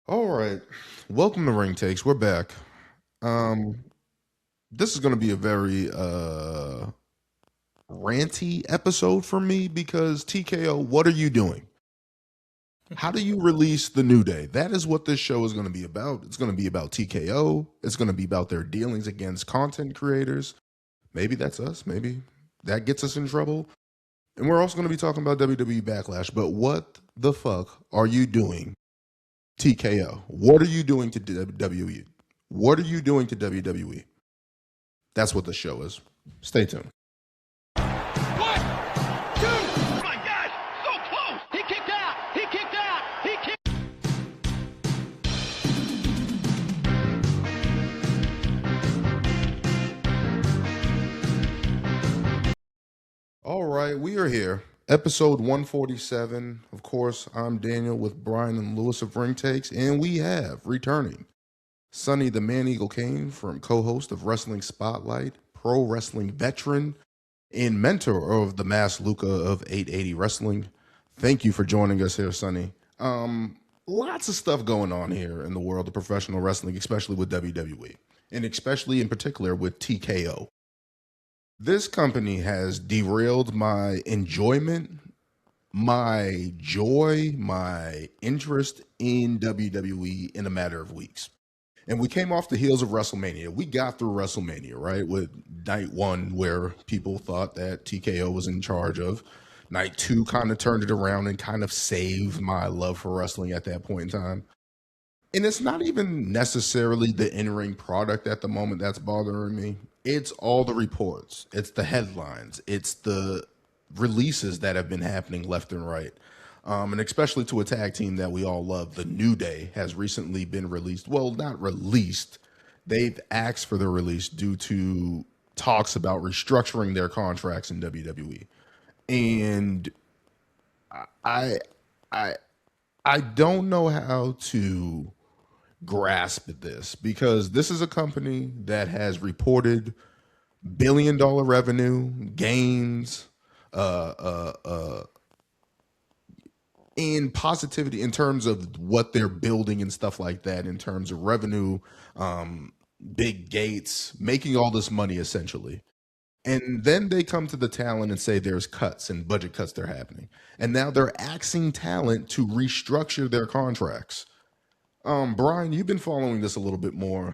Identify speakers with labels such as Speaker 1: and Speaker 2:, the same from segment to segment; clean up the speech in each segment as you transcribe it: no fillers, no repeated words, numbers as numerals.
Speaker 1: All right. Welcome to Ring Takes. We're back. Um, this is going to be a very ranty episode for me because TKO, what are you doing? How do you release the New Day? That is what this show is going to be about. It's going to be about TKO. It's going to be about their dealings against content creators. Maybe that's us. Maybe that gets us in trouble. And we're also going to be talking about WWE Backlash. But what the fuck are you doing, TKO? What are you doing to WWE? What are you doing to WWE? That's what the show is. Stay tuned.
Speaker 2: One, two, oh my God, so close. He kicked out. He kicked out. He kicked.
Speaker 1: All right, we are here. Episode 147. Of course, I'm Daniel with Brian and Lewis of Ring Takes, and we have returning Sonny the Man Eagle Kane, from co-host of Wrestling Spotlight, pro wrestling veteran, and mentor of the Mass Luca of 880 Wrestling. Thank you for joining us here, Sonny. Lots of stuff going on here in the world of professional wrestling, especially with WWE, and especially in particular with TKO. This company has derailed my enjoyment, my joy, my interest in WWE in a matter of weeks. And we came off the heels of WrestleMania. We got through WrestleMania, right? With night one, where people thought that TKO was in charge of. Night two kind of turned it around and kind of saved my love for wrestling at that point in time. And it's not even necessarily the in-ring product at the moment that's bothering me. It's all the reports. It's the headlines. It's the releases that have been happening left and right. And especially to a tag team that we all love, the New Day has recently been released. Well, not released. They've asked for the release due to talks about restructuring their contracts in WWE. And I I I don't know how to grasp this because this is a company that has reported billion-dollar revenue gains, uh, uh, uh, and positivity in terms of what they're building and stuff like that. In terms of revenue, um, big gates, making all this money essentially. And then they come to the talent and say there's cuts and budget cuts they're happening. And now they're asking talent to restructure their contracts. Brian, you've been following this a little bit more.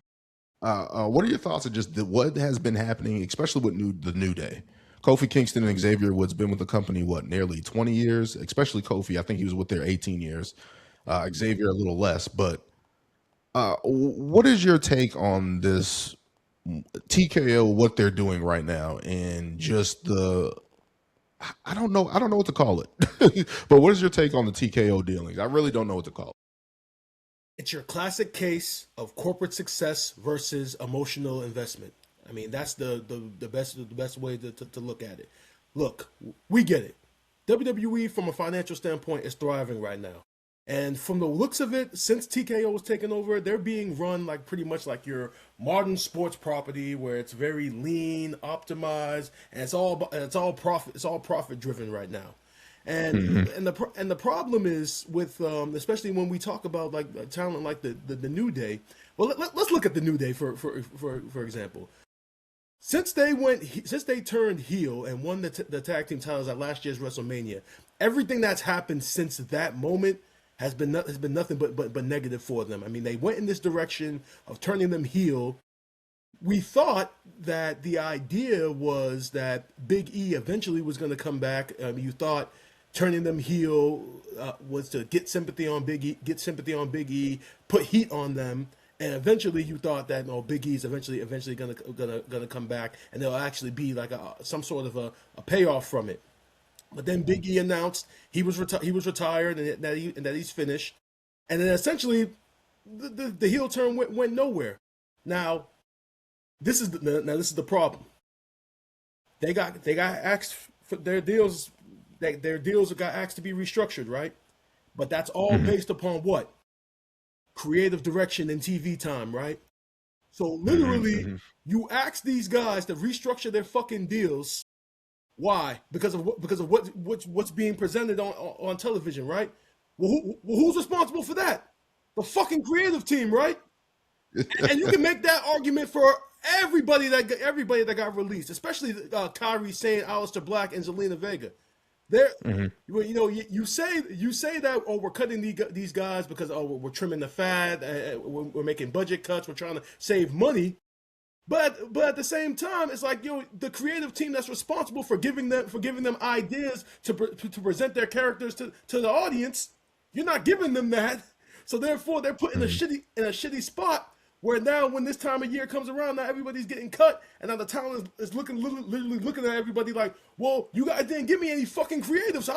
Speaker 1: What are your thoughts of just what has been happening, especially with the New Day? Kofi Kingston and Xavier Woods been with the company what, nearly 20 years? Especially Kofi, I think he was with there 18 years. Xavier a little less, but what is your take on this TKO? What they're doing right now, and just the I don't know what to call it. But what is your take on the TKO dealings? I really don't know what to call it.
Speaker 3: It's your classic case of corporate success versus emotional investment. I mean, that's the best way to look at it. Look, we get it. WWE from a financial standpoint is thriving right now. And from the looks of it, since TKO was taken over, they're being run like pretty much like your modern sports property, where it's very lean, optimized, and it's all profit driven right now. And the problem is with especially when we talk about like talent like the New Day. Well, let's look at the New Day for example. Since they turned heel and won the tag team titles at last year's WrestleMania, everything that's happened since that moment has been nothing but negative for them. I mean, they went in this direction of turning them heel. We thought that the idea was that Big E eventually was going to come back. You thought turning them heel was to get sympathy on Big E, put heat on them, and eventually you thought that Big E's eventually gonna come back, and there'll actually be like some sort of a payoff from it. But then Big E announced he was retired and that he's finished, and then essentially the heel turn went nowhere. Now this is the problem. They got asked for their deals. Their deals got asked to be restructured, right? But that's all based upon what? Creative direction and TV time, right? So literally, you ask these guys to restructure their fucking deals. Why? Because of what's being presented on television, right? Well, who's responsible for that? The fucking creative team, right? And you can make that argument for everybody that got released, especially Kyrie Sane, Aleister Black, and Zelina Vega. There, you say that we're cutting these guys because we're trimming the fat, we're making budget cuts, we're trying to save money. But at the same time, it's like the creative team that's responsible for giving them ideas to present their characters to the audience. You're not giving them that, so therefore they're put in a shitty spot where now when this time of year comes around, now everybody's getting cut, and now the talent is literally looking at everybody like, well, you guys didn't give me any fucking creative, so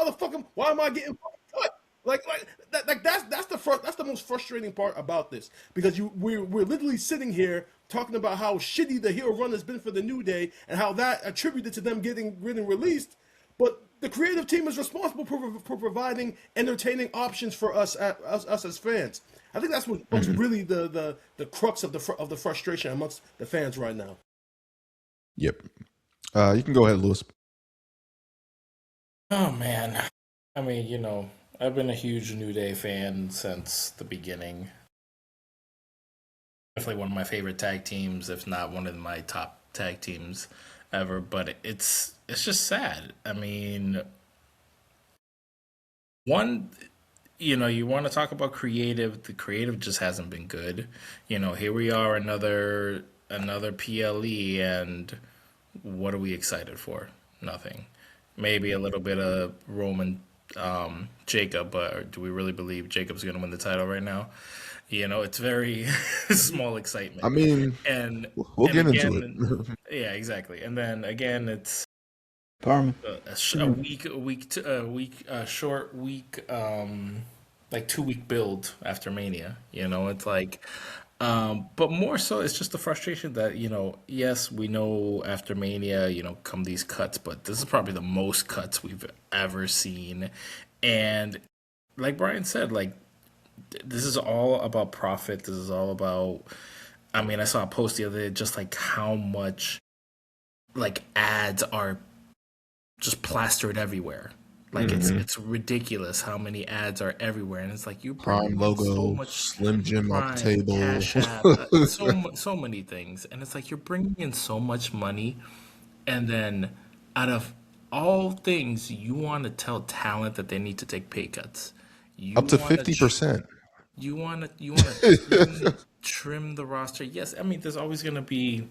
Speaker 3: why am I getting fucking cut? That's the most frustrating part about this, because we're literally sitting here talking about how shitty the heel run has been for the New Day and how that attributed to them getting released, but the creative team is responsible for providing entertaining options for us as fans. I think that's what's really the crux of the frustration amongst the fans right now.
Speaker 1: Yep. You can go ahead, Lewis.
Speaker 4: Oh man, I mean, I've been a huge New Day fan since the beginning. Definitely one of my favorite tag teams, if not one of my top tag teams ever. But it's just sad. I mean, you want to talk about creative. The creative just hasn't been good. Here we are, another PLE, and what are we excited for? Nothing. Maybe a little bit of Roman Jacob, but do we really believe Jacob's going to win the title right now? It's very small excitement.
Speaker 1: I mean,
Speaker 4: and
Speaker 1: we'll get
Speaker 4: again,
Speaker 1: into it.
Speaker 4: Yeah, exactly. And then again, it's
Speaker 5: Karma.
Speaker 4: a short week, like 2 week build after Mania. It's like, but more so, it's just the frustration that yes, we know after Mania, come these cuts, but this is probably the most cuts we've ever seen, and like Brian said, like this is all about profit. This is all about. I mean, I saw a post the other day, just like how much like ads are just plastered everywhere. Like it's ridiculous how many ads are everywhere, and it's like you
Speaker 1: Prime logo,
Speaker 4: so much
Speaker 1: Slim Jim off the table,
Speaker 4: Cash App, so many things, and it's like you're bringing in so much money, and then out of all things, you want to tell talent that they need to take pay cuts.
Speaker 1: Up to 50%.
Speaker 4: You want to trim the roster. Yes, I mean there's always going to be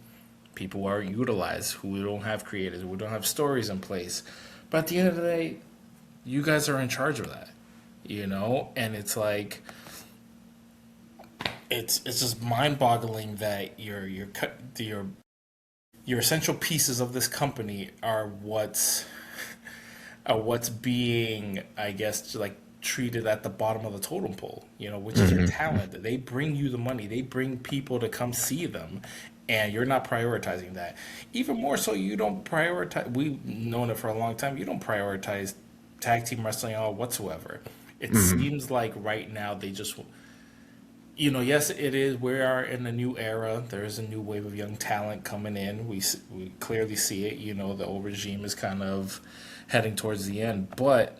Speaker 4: people who are utilized, who don't have creators, who don't have stories in place, but at the end of the day, you guys are in charge of that, and it's like it's just mind-boggling that your essential pieces of this company are what's being, I guess, like treated at the bottom of the totem pole, which is your talent. They bring you the money, they bring people to come see them, and you're not prioritizing that. Even more so, you don't prioritize. We've known it for a long time. You don't prioritize tag team wrestling at all whatsoever. It seems like right now they just, yes, it is. We are in a new era. There is a new wave of young talent coming in. We clearly see it. The old regime is kind of heading towards the end, but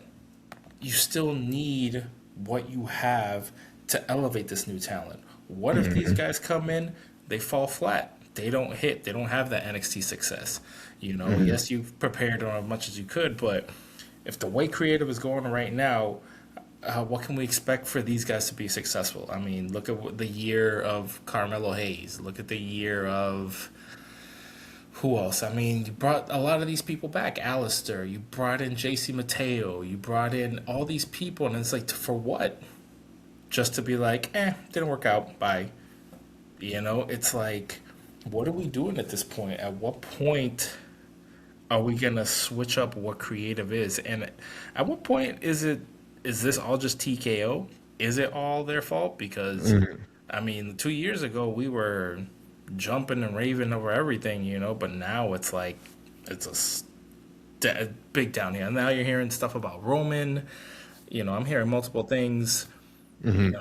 Speaker 4: you still need what you have to elevate this new talent. What if these guys come in, they fall flat? They don't hit. They don't have that NXT success. Yes, you've prepared on as much as you could, but if the way creative is going right now, what can we expect for these guys to be successful? I mean, look at the year of Carmelo Hayes. Look at the year of who else? I mean, you brought a lot of these people back. Alistair, you brought in JC Mateo, you brought in all these people, and it's like, for what? Just to be like, didn't work out, bye. It's like, what are we doing at this point? At what point are we going to switch up what creative is? And at what point is this all just TKO? Is it all their fault? Because, I mean, 2 years ago, we were jumping and raving over everything, but now it's like, it's a big downhill. And now you're hearing stuff about Roman. I'm hearing multiple things.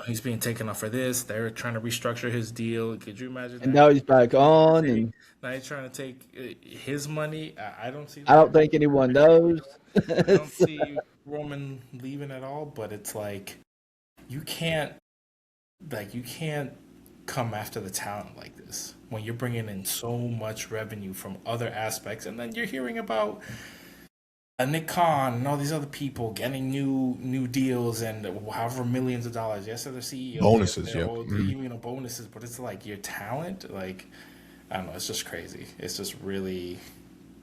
Speaker 4: He's being taken off for this. They're trying to restructure his deal. Could you imagine?
Speaker 5: And now he's back on, and
Speaker 4: now he's trying to take his money. I don't see.
Speaker 5: I don't think anyone knows.
Speaker 4: I don't see Roman leaving at all. But it's like you can't like you can't come after the talent like this when you're bringing in so much revenue from other aspects, and then you're hearing about Nick Khan and all these other people getting new deals and however millions of dollars. Yes, they're CEOs. Yes,
Speaker 1: Bonuses,
Speaker 4: they're
Speaker 1: yep.
Speaker 4: old, even bonuses. But it's like your talent. Like I don't know. It's just crazy. It's just really.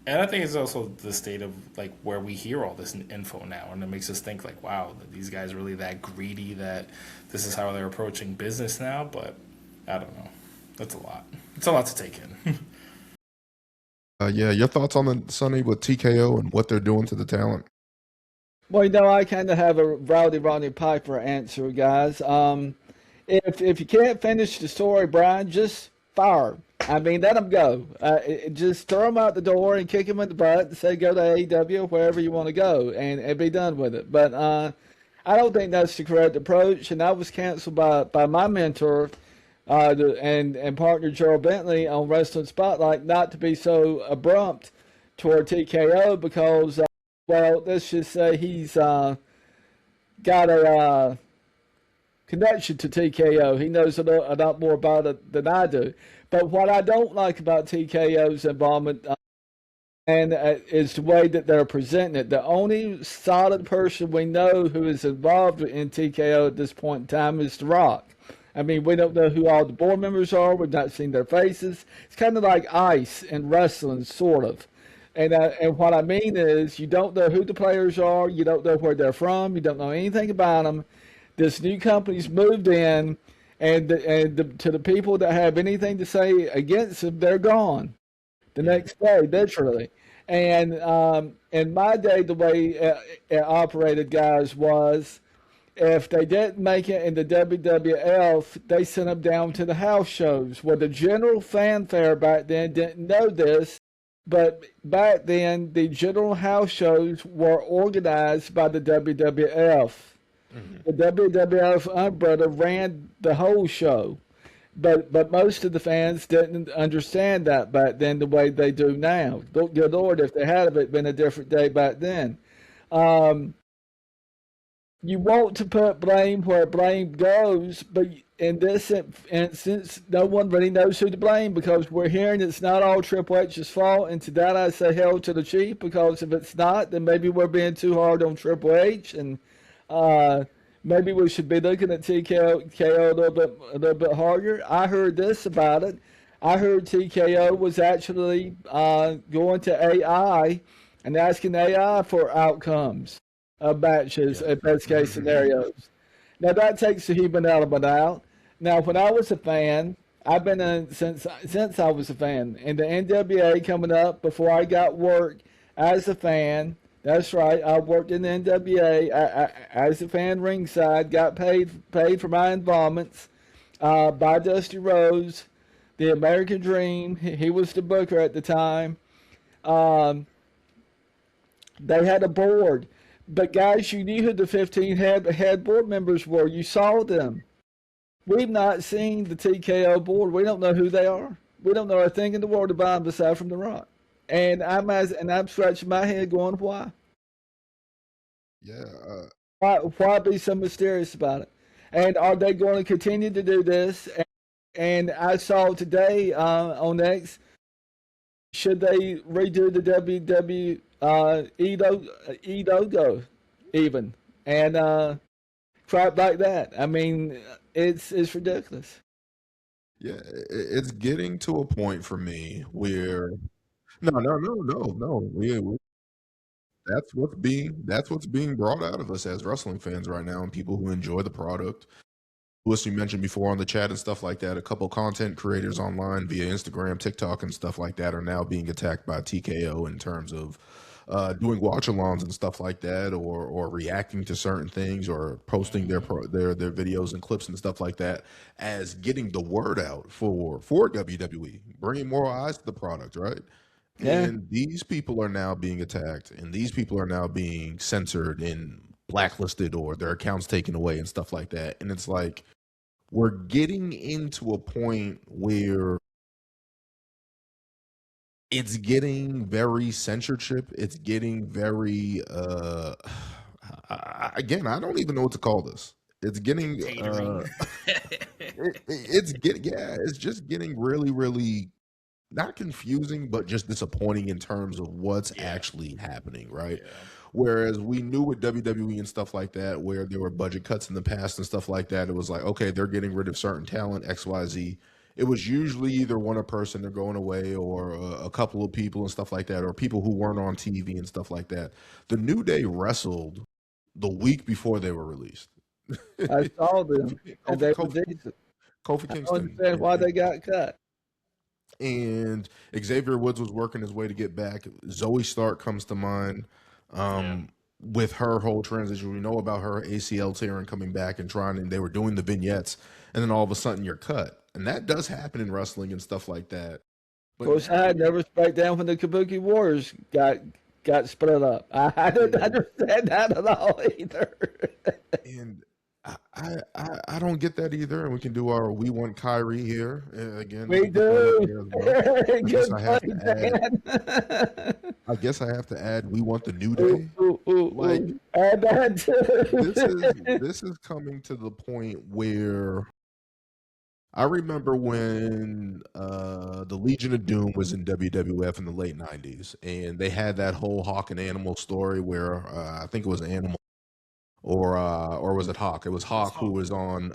Speaker 4: And I think it's also the state of like where we hear all this info now, and it makes us think like, wow, these guys are really that greedy that this is how they're approaching business now. But I don't know. That's a lot. It's a lot to take in.
Speaker 1: Yeah, your thoughts on the Sunny with TKO and what they're doing to the talent?
Speaker 5: Well, I kind of have a Rowdy Rodney Piper answer, guys. If you can't finish the story, Brian, just fire 'em. I mean, let them go. Just throw them out the door and kick them in the butt and say go to AEW or wherever you want to go and be done with it. But I don't think that's the correct approach. And I was canceled by my mentor and partner Gerald Bentley on Wrestling Spotlight not to be so abrupt toward TKO because, well, let's just say he's got a connection to TKO. He knows a lot more about it than I do. But what I don't like about TKO's involvement is the way that they're presenting it. The only solid person we know who is involved in TKO at this point in time is The Rock. I mean, we don't know who all the board members are. We've not seen their faces. It's kind of like ice in wrestling, sort of. And what I mean is you don't know who the players are. You don't know where they're from. You don't know anything about them. This new company's moved in, and to the people that have anything to say against them, they're gone the next day, literally. And in my day, the way it operated, guys, was if they didn't make it in the WWF, they sent them down to the house shows, where the general fanfare back then didn't know this, but back then the general house shows were organized by the WWF. The WWF umbrella ran the whole show, but most of the fans didn't understand that back then the way they do now. Good Lord, if they had it been a different day back then. You want to put blame where blame goes, but in this instance, no one really knows who to blame because we're hearing it's not all Triple H's fault. And to that, I say hell to the chief because if it's not, then maybe we're being too hard on Triple H, and maybe we should be looking at TKO a little bit harder. I heard this about it. I heard TKO was actually going to AI and asking AI for outcomes of matches at best case scenarios. Now that takes the human element out. Now when I was a fan, I've been in since I was a fan. In the NWA coming up before I got work as a fan. That's right. I worked in the NWA as a fan ringside. Got paid for my involvements by Dusty Rhodes, the American Dream. He was the booker at the time. They had a board. But guys, you knew who the 15 head board members were. You saw them. We've not seen the TKO board. We don't know who they are. We don't know a thing in the world about them aside from The Rock. And I'm scratching my head going, why?
Speaker 1: Yeah.
Speaker 5: Why be so mysterious about it? And are they going to continue to do this? And I saw today on X, should they redo the WW logo even and crap like that? I mean, it's ridiculous.
Speaker 1: Yeah, it's getting to a point for me where no. That's what's being brought out of us as wrestling fans right now and people who enjoy the product. Lewis, you mentioned before on the chat and stuff like that, a couple content creators online via Instagram, TikTok, and stuff like that are now being attacked by TKO in terms of doing watch-alongs and stuff like that, or reacting to certain things, or posting their videos and clips and stuff like that as getting the word out for WWE, bringing more eyes to the product, right?
Speaker 5: Yeah.
Speaker 1: And these people are now being attacked, and these people are now being censored and blacklisted, or their accounts taken away and stuff like that. And it's like we're getting into a point where it's getting very censorship. It's getting very again, I don't even know what to call this. It's getting
Speaker 4: Catering.
Speaker 1: it's just getting really, really not confusing, but just disappointing in terms of what's actually happening, right?
Speaker 4: Yeah.
Speaker 1: Whereas we knew with WWE and stuff like that, where there were budget cuts in the past and stuff like that, it was like, okay, they're getting rid of certain talent, XYZ. It was usually either one a person they're going away, or a couple of people and stuff like that, or people who weren't on TV and stuff like that. The New Day wrestled the week before they were released.
Speaker 5: I saw them, and they were
Speaker 1: Kofi,
Speaker 5: decent.
Speaker 1: Kofi
Speaker 5: I don't
Speaker 1: Kingston
Speaker 5: understand why they got cut.
Speaker 1: and Xavier Woods was working his way to get back. Zoe Stark comes to mind. With her whole transition, we know about her ACL tearing, coming back and they were doing the vignettes, and then all of a sudden you're cut. And that does happen in wrestling and stuff like that. But
Speaker 5: Of course, I had never break down when the Kabuki Warriors got split up. I didn't understand that at all either.
Speaker 1: and I don't get that either. And we can do our "We Want Kyrie" here again.
Speaker 5: We do.
Speaker 1: I guess I have to add "We Want the New Day." Like,
Speaker 5: add that too.
Speaker 1: this is coming to the point where I remember when the Legion of Doom was in WWF in the late '90s, and they had that whole Hawk and Animal story where I think it was Animal, or was it Hawk? It was Hawk who was on,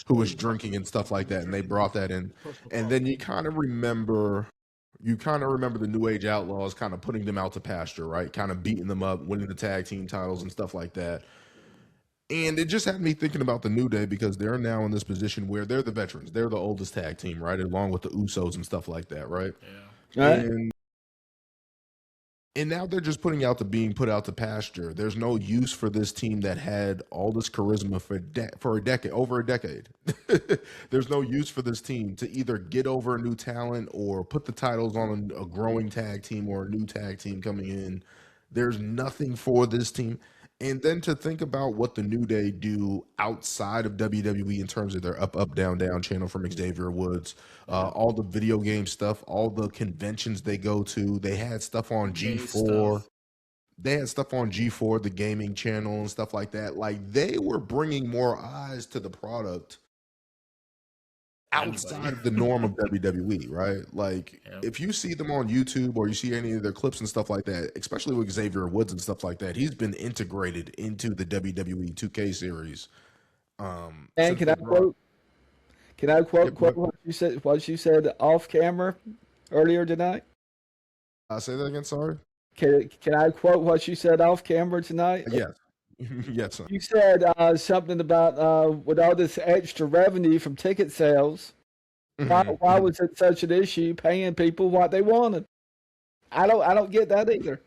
Speaker 1: who was drinking and stuff like that, and they brought that in, and then you kind of remember the New Age Outlaws kind of putting them out to pasture, right? Kind of beating them up, winning the tag team titles and stuff like that. And it just had me thinking about the New Day, because they're now in this position where they're the veterans. They're the oldest tag team, right? Along with the Usos and stuff like that, right?
Speaker 5: Right.
Speaker 1: And now they're just being put out to pasture. There's no use for this team that had all this charisma for over a decade. There's no use for this team to either get over a new talent or put the titles on a growing tag team or a new tag team coming in. There's nothing for this team. And then to think about what the New Day do outside of WWE in terms of their up, down, down channel from Xavier Woods, all the video game stuff, all the conventions they go to. They had stuff on G4. They had stuff on G4, the gaming channel and stuff like that. Like, they were bringing more eyes to the product outside of the norm of WWE, right? Like, if you see them on YouTube or you see any of their clips and stuff like that, especially with Xavier Woods and stuff like that, he's been integrated into the WWE 2K series.
Speaker 5: And can I quote what you said off camera earlier tonight?
Speaker 1: Say that again, sorry.
Speaker 5: Can I quote what you said off camera tonight?
Speaker 1: Yes. Yes, sir.
Speaker 5: You said something about with all this extra revenue from ticket sales, why was it such an issue paying people what they wanted? I don't get that either.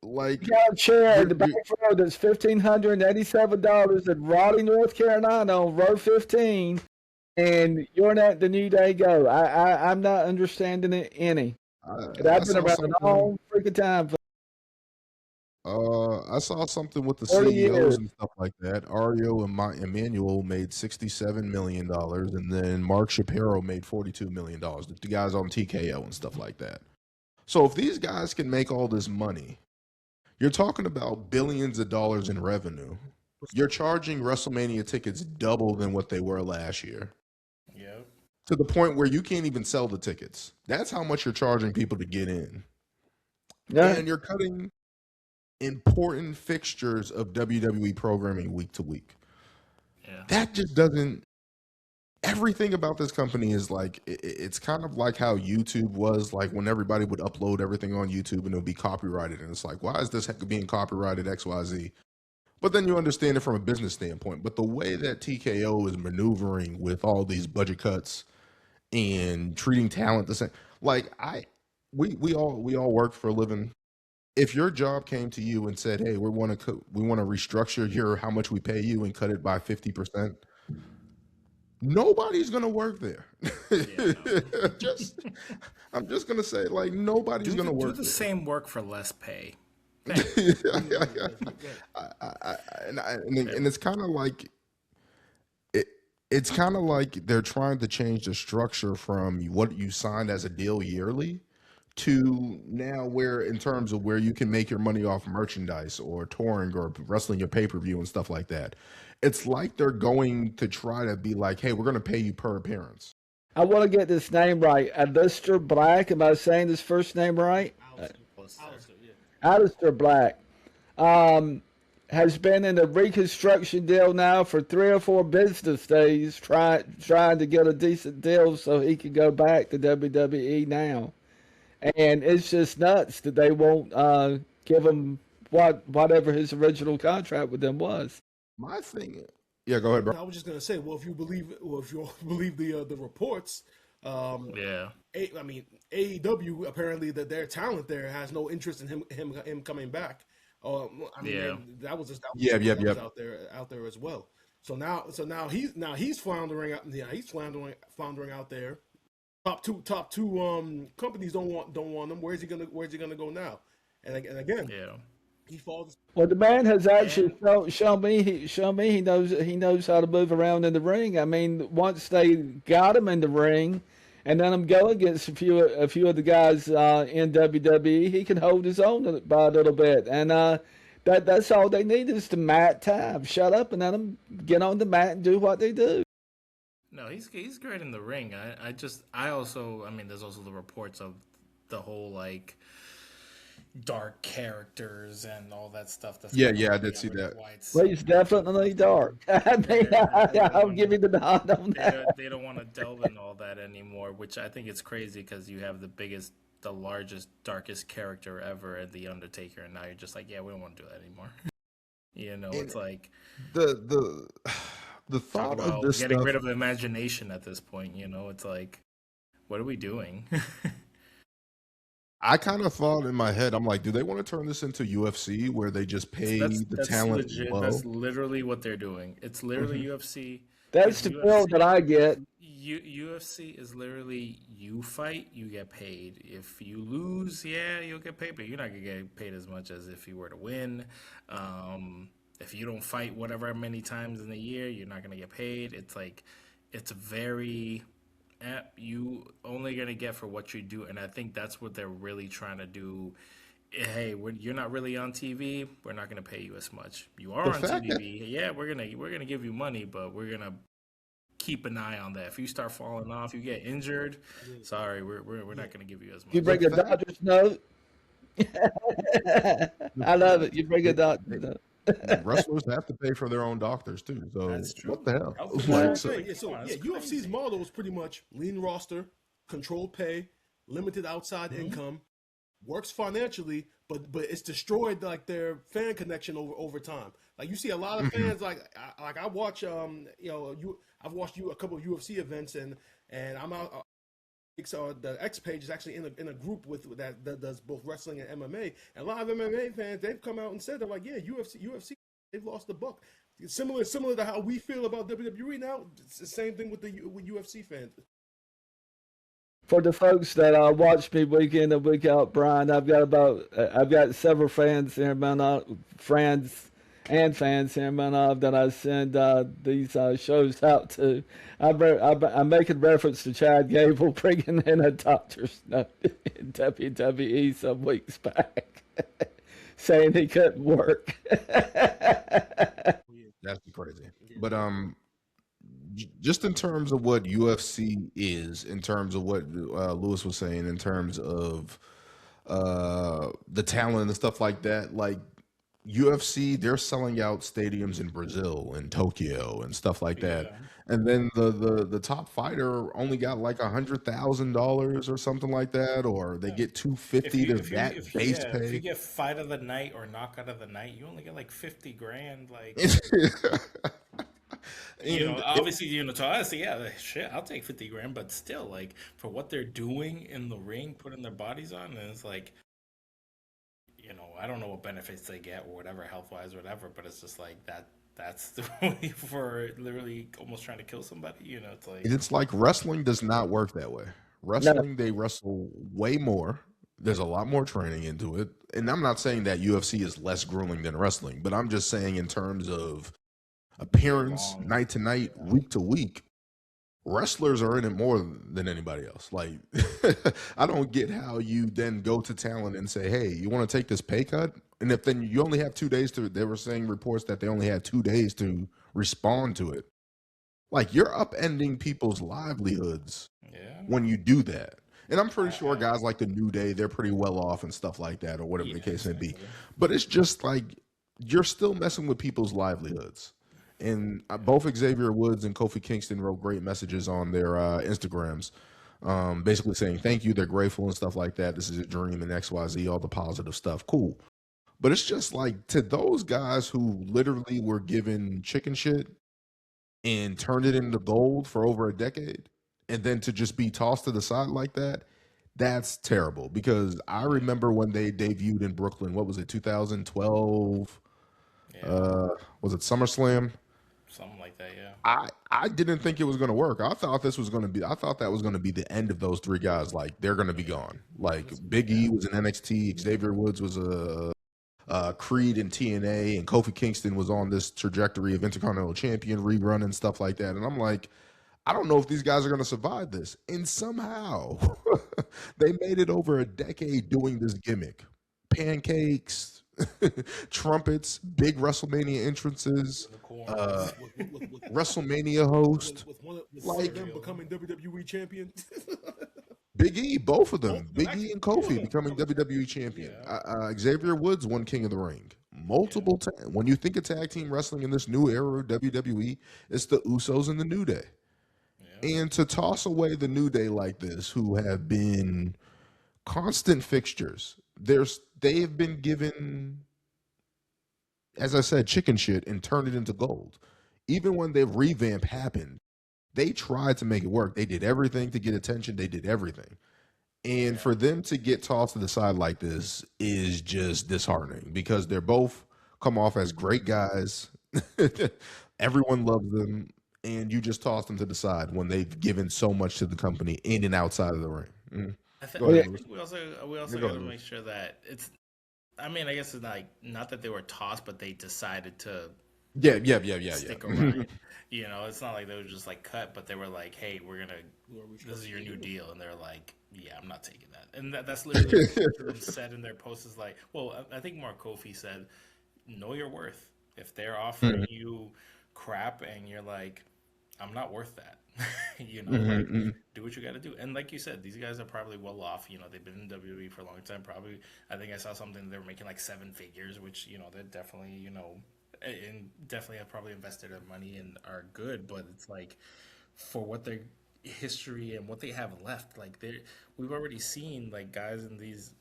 Speaker 1: Like,
Speaker 5: you got a chair in the back row that's $1,587 in Raleigh, North Carolina on row 15, and you're not the New Day go. I'm not understanding it any. I've been around a long freaking time.
Speaker 1: I saw something with the CEOs and stuff like that. Ario and Emmanuel made $67 million, and then Mark Shapiro made $42 million. The guys on TKO and stuff like that. So if these guys can make all this money, you're talking about billions of dollars in revenue. You're charging WrestleMania tickets double than what they were last year.
Speaker 4: Yep.
Speaker 1: To the point where you can't even sell the tickets. That's how much you're charging people to get in. Yeah. And you're cutting important fixtures of WWE programming week to week.
Speaker 4: Yeah.
Speaker 1: That just doesn't. Everything about this company is like, it's kind of like how YouTube was, like when everybody would upload everything on YouTube and it would be copyrighted, and it's like, why is this being copyrighted XYZ? But then you understand it from a business standpoint. But the way that TKO is maneuvering with all these budget cuts and treating talent the same, like we all work for a living. If your job came to you and said, "Hey, we want to restructure how much we pay you and cut it by 50%," nobody's gonna work there. I'm just gonna say, like, nobody's gonna work.
Speaker 4: Do the same work for less pay.
Speaker 1: And it's kind of like it's kind of like they're trying to change the structure from what you signed as a deal yearly to now where in terms of where you can make your money off merchandise or touring or wrestling your pay-per-view and stuff like that. It's like they're going to try to be like, hey, we're going to pay you per appearance.
Speaker 5: I want to get this name right. Alistair Black. Am I saying his first name right? Alistair Black. Has been in a reconstruction deal now for 3 or 4 business days, trying to get a decent deal so he can go back to WWE now. And it's just nuts that they won't give him whatever his original contract with them was.
Speaker 1: My thing, yeah, go ahead, bro.
Speaker 3: I was just gonna say, well, if you believe the reports,
Speaker 4: Yeah.
Speaker 3: I mean, AEW apparently that their talent there has no interest in him coming back. I mean,
Speaker 4: Yeah.
Speaker 3: that was
Speaker 1: Yep.
Speaker 3: out there as well. So now he's floundering out. Yeah, he's floundering out there. Top two companies don't want him. Where's he gonna go now? And again,
Speaker 4: Yeah.
Speaker 3: he falls.
Speaker 5: Well, the man has actually shown me he knows how to move around in the ring. I mean, once they got him in the ring, and let him go against a few of the guys in WWE, he can hold his own by a little bit. And that's all they need is the mat time. Shut up and let them get on the mat and do what they do.
Speaker 4: No, he's great in the ring. I also mean, there's also the reports of the whole like dark characters and all that stuff. That's
Speaker 1: Yeah, I did see that.
Speaker 5: Well, he's definitely dark. I mean, I'll give you the nod on that.
Speaker 4: They don't want to delve in all that anymore, which I think it's crazy because you have the largest, darkest character ever at The Undertaker, and now you're just like, yeah, we don't want to do that anymore. It's like
Speaker 1: the thought of
Speaker 4: about
Speaker 1: this
Speaker 4: getting
Speaker 1: stuff,
Speaker 4: rid of the imagination at this point. It's like, what are we doing?
Speaker 1: I kind of thought in my head, I'm like, do they want to turn this into UFC where they just pay the talent
Speaker 4: legit.
Speaker 1: low?
Speaker 4: That's literally what they're doing. It's literally UFC.
Speaker 5: That's the feel that I get.
Speaker 4: UFC is literally you fight, you get paid. If you lose, yeah, you'll get paid, but you're not gonna get paid as much as if you were to win. If you don't fight whatever many times in a year, you're not gonna get paid. It's like it's very you only gonna get for what you do, and I think that's what they're really trying to do. Hey, you're not really on TV. We're not gonna pay you as much. You are on TV. Yeah, we're gonna give you money, but we're gonna keep an eye on that. If you start falling off, you get injured. Sorry, we're not gonna give you as much.
Speaker 5: You bring a Dodgers note. I love it. You bring a Dodgers note.
Speaker 1: Wrestlers have to pay for their own doctors too. So
Speaker 4: That's true.
Speaker 1: what the hell?
Speaker 3: UFC's model is pretty much lean roster, controlled pay, limited outside income, works financially, but it's destroyed like their fan connection over time. Like you see a lot of fans like I watch I've watched a couple of UFC events and I'm out. So the X page is actually in a group with that does both wrestling and MMA. And a lot of MMA fans, they've come out and said they're like, yeah, UFC, they've lost the buck. Similar to how we feel about WWE now. It's the same thing with UFC fans.
Speaker 5: For the folks that watch me week in and week out, Brian, I've got several fans here, fans here in Mount that I send these shows out to. I'm making reference to Chad Gable bringing in a doctor's note in WWE some weeks back, saying he couldn't work.
Speaker 1: That's crazy. But just in terms of what UFC is, in terms of what Lewis was saying, in terms of the talent and stuff like that, like UFC, they're selling out stadiums in Brazil and Tokyo and stuff like that. And then the top fighter only got like $100,000 or something like that, or they get $250 to that base pay.
Speaker 4: If you get fight of the night or knockout of the night, you only get like $50,000. Like, obviously, to us, yeah, shit, I'll take $50,000, but still, like, for what they're doing in the ring, putting their bodies on, and it's like, I don't know what benefits they get or whatever, health-wise or whatever, but it's just like that's the way for literally almost trying to kill somebody, it's like
Speaker 1: wrestling does not work that way. Wrestling, they wrestle way more. There's a lot more training into it. And I'm not saying that UFC is less grueling than wrestling, but I'm just saying in terms of appearance, night to night, week to week, wrestlers are in it more than anybody else. Like, I don't get how you then go to talent and say, "Hey, you want to take this pay cut?" And if then you only have 2 days to, they were saying reports that they only had 2 days to respond to it. Like, you're upending people's livelihoods
Speaker 4: Yeah.
Speaker 1: when you do that. And I'm pretty sure guys like the New Day, they're pretty well off and stuff like that, or whatever the case may be. But it's just like you're still messing with people's livelihoods. And both Xavier Woods and Kofi Kingston wrote great messages on their Instagrams, basically saying thank you, they're grateful and stuff like that. This is a dream and XYZ, all the positive stuff. Cool. But it's just like, to those guys who literally were given chicken shit and turned it into gold for over a decade, and then to just be tossed to the side like that, that's terrible. Because I remember when they debuted in Brooklyn, what was it, 2012? Was it SummerSlam?
Speaker 4: Something like that, yeah.
Speaker 1: I didn't think it was going to work. I thought that was going to be the end of those three guys. Like, they're going to be gone. Like, Big E was in NXT, Xavier Woods was a Creed in TNA, and Kofi Kingston was on this trajectory of Intercontinental Champion rerun and stuff like that. And I'm like, I don't know if these guys are going to survive this. And somehow they made it over a decade doing this gimmick. Pancakes, trumpets, big WrestleMania entrances, WrestleMania host.
Speaker 3: With one
Speaker 1: Like-
Speaker 3: of them becoming WWE champion.
Speaker 1: Big E, both of them. Big E and Kofi becoming WWE champion. Xavier Woods won King of the Ring. Multiple times. When you think of tag team wrestling in this new era of WWE, it's the Usos and the New Day. And to toss away the New Day like this, who have been constant fixtures, they've been given, as I said, chicken shit and turned it into gold. Even when their revamp happened, they tried to make it work. They did everything to get attention. They did everything. And for them to get tossed to the side like this is just disheartening, because they're both come off as great guys. Everyone loves them. And you just toss them to the side when they've given so much to the company in and outside of the ring.
Speaker 4: I
Speaker 1: Go ahead.
Speaker 4: think we also
Speaker 1: Go
Speaker 4: got to
Speaker 1: ahead.
Speaker 4: make sure that it's. I mean, I guess it's not that they were tossed, but they decided to
Speaker 1: Yeah.
Speaker 4: stick around. You know, it's not like they were just like cut, but they were like, "Hey, this is your new deal," and they're like, "Yeah, I'm not taking that." And that's literally what them said in their posts. Is like, well, I think Mark Kofi said, "Know your worth. If they're offering you crap and you're like, I'm not worth that," you know, like, do what you got to do. And like you said, these guys are probably well off. You know, they've been in WWE for a long time. Probably, I think I saw something they were making like 7 figures, which, you know, they're definitely, you know, and definitely have probably invested their money and are good. But it's like, for what their history and what they have left, like we've already seen like guys in these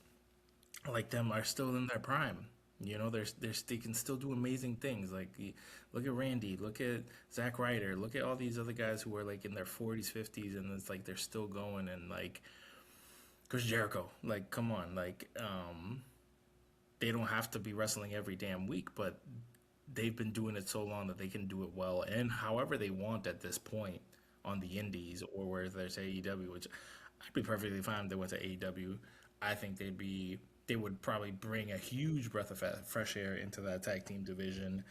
Speaker 4: like them are still in their prime. You know, they can still do amazing things. Like, look at Randy, look at Zack Ryder, look at all these other guys who are like in their 40s, 50s, and it's like they're still going. And like Chris Jericho, like, come on, like, they don't have to be wrestling every damn week, but they've been doing it so long that they can do it well and however they want at this point on the indies, or where there's AEW, which I'd be perfectly fine if they went to AEW. I think they would probably bring a huge breath of fresh air into that tag team division,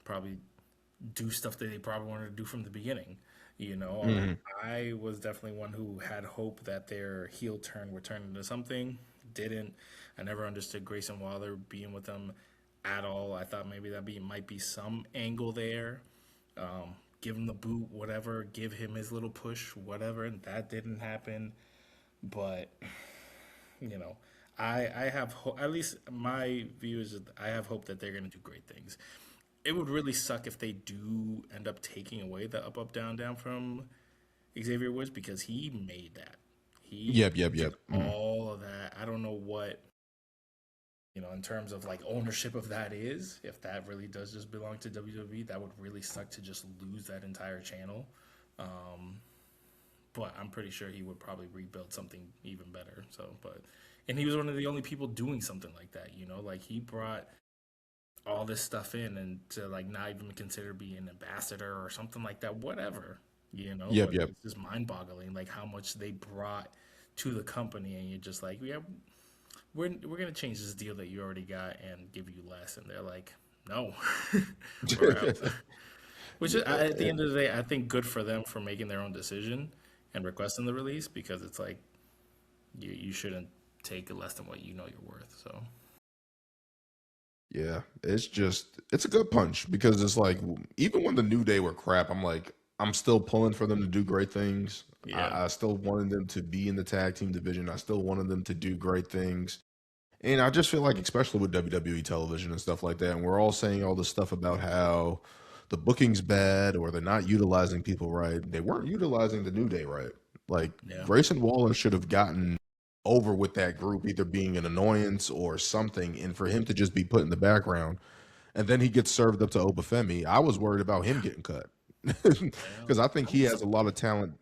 Speaker 4: probably do stuff that they probably wanted to do from the beginning. You know, I was definitely one who had hope that their heel turn would turn into something. Didn't. I never understood Grayson Waller being with them at all. I thought maybe might be some angle there. Give him the boot, whatever. Give him his little push, whatever. And that didn't happen. But, you know, I have at least my view is that I have hope that they're going to do great things. It would really suck if they do end up taking away the up, down, down from Xavier Woods, because he made that. He did all of that. I don't know what, you know, in terms of like ownership of that is. If that really does just belong to WWE, that would really suck to just lose that entire channel. But I'm pretty sure he would probably rebuild something even better. And he was one of the only people doing something like that, you know, like he brought all this stuff in and to like not even consider being an ambassador or something like that, whatever, you know. It's just mind boggling, like how much they brought to the company, and you're just like, yeah, we're going to change this deal that you already got and give you less. And they're like, no, we're out. Which is, at the end of the day, I think good for them for making their own decision and requesting the release, because it's like you shouldn't take less than what you know you're worth. So
Speaker 1: Yeah, it's a good punch because it's like even when the New Day were crap, I'm still pulling for them to do great things.
Speaker 4: Yeah.
Speaker 1: I still wanted them to be in the tag team division. I still wanted them to do great things. And I just feel like, especially with WWE television and stuff like that, and we're all saying all this stuff about how the booking's bad or they're not utilizing people right. They weren't utilizing the New Day right. Like
Speaker 4: Yeah.
Speaker 1: Grayson Waller should have gotten over with that group, either being an annoyance or something, and for him to just be put in the background, and then he gets served up to Obafemi. I was worried about him getting cut because I think he has a lot of talent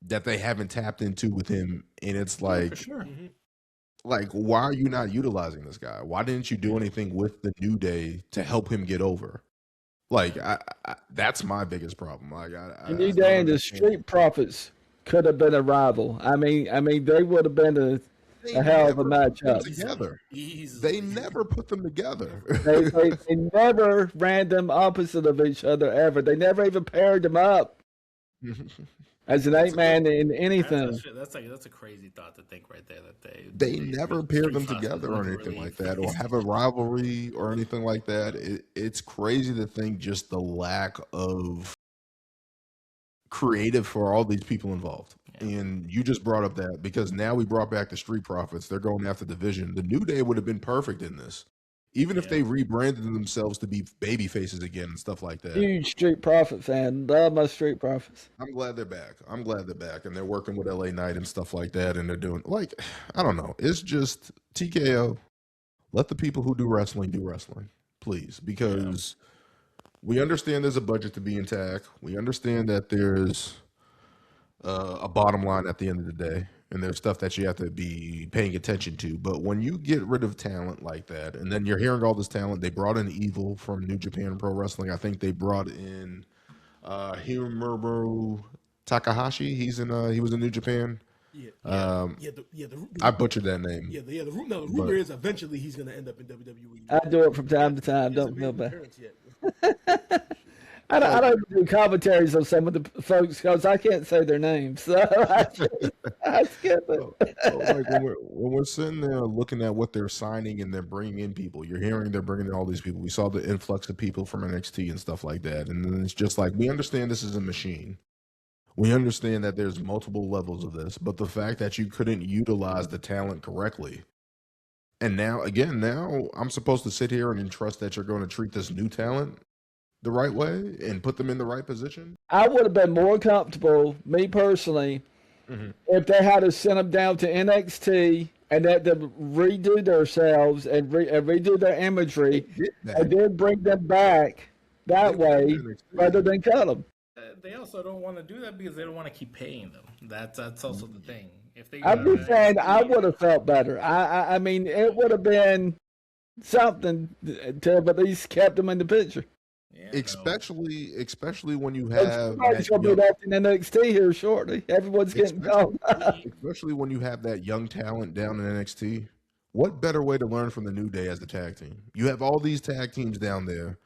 Speaker 1: that they haven't tapped into with him, and it's like,
Speaker 4: for sure.
Speaker 1: like, why are you not utilizing this guy? Why didn't you do anything with the New Day to help him get over? Like, that's my biggest problem. Like,
Speaker 5: The New Day and the Street Profits could have been a rival. I mean, they would have been a hell of a matchup.
Speaker 1: Together.
Speaker 4: Easily.
Speaker 1: They never put them together.
Speaker 5: They never ran them opposite of each other ever. They never even paired them up as an 8-man in anything.
Speaker 4: That's a crazy thought to think right there, that
Speaker 1: They never pair them
Speaker 4: Street
Speaker 1: together or
Speaker 4: Profits
Speaker 1: anything
Speaker 4: really-
Speaker 1: like that, or have a rivalry or anything like that. It's crazy to think just the lack of creative for all these people involved.
Speaker 4: Yeah.
Speaker 1: And you just brought up that because now we brought back the Street Profits. They're going after division. The New Day would have been perfect in this, even if they rebranded themselves to be baby faces again and stuff like that.
Speaker 5: Huge Street Profit fan. Love my Street Profits.
Speaker 1: I'm glad they're back. And they're working with LA Knight and stuff like that. And they're doing, like, I don't know. It's just TKO. Let the people who do wrestling, please, because we understand there's a budget to be intact. We understand that there's a bottom line at the end of the day, and there's stuff that you have to be paying attention to. But when you get rid of talent like that, and then you're hearing all this talent, they brought in Evil from New Japan Pro Wrestling. I think they brought in Hiromu Takahashi. He was in New Japan. I butchered that name.
Speaker 3: The rumor is eventually he's going to end up in WWE.
Speaker 5: I do it from time to time. Don't feel bad.
Speaker 3: Appearance yet.
Speaker 5: I don't do commentaries on some of the folks because I can't say their names, so I skip it.
Speaker 1: So, like when we're sitting there looking at what they're signing and they're bringing in people, you're hearing they're bringing in all these people. We saw the influx of people from NXT and stuff like that, and then it's just like we understand this is a machine. We understand that there's multiple levels of this, but the fact that you couldn't utilize the talent correctly, and now I'm supposed to sit here and entrust that you're going to treat this new talent the right way and put them in the right position.
Speaker 5: I would have been more comfortable, me personally, if they had to send them down to NXT and let them redo themselves and redo their imagery and then bring them back that way rather than cut them.
Speaker 4: They also don't want to do that because they don't want to keep paying them. That's also the thing. If they,
Speaker 5: I'm just saying, I would have felt better. I mean, it would have been something to have at least kept them in the picture.
Speaker 4: Yeah,
Speaker 1: especially when you have
Speaker 5: Somebody's going to be back in NXT here shortly. Everyone's getting called up.
Speaker 1: Especially when you have that young talent down in NXT. What better way to learn from the New Day as a tag team? You have all these tag teams down there,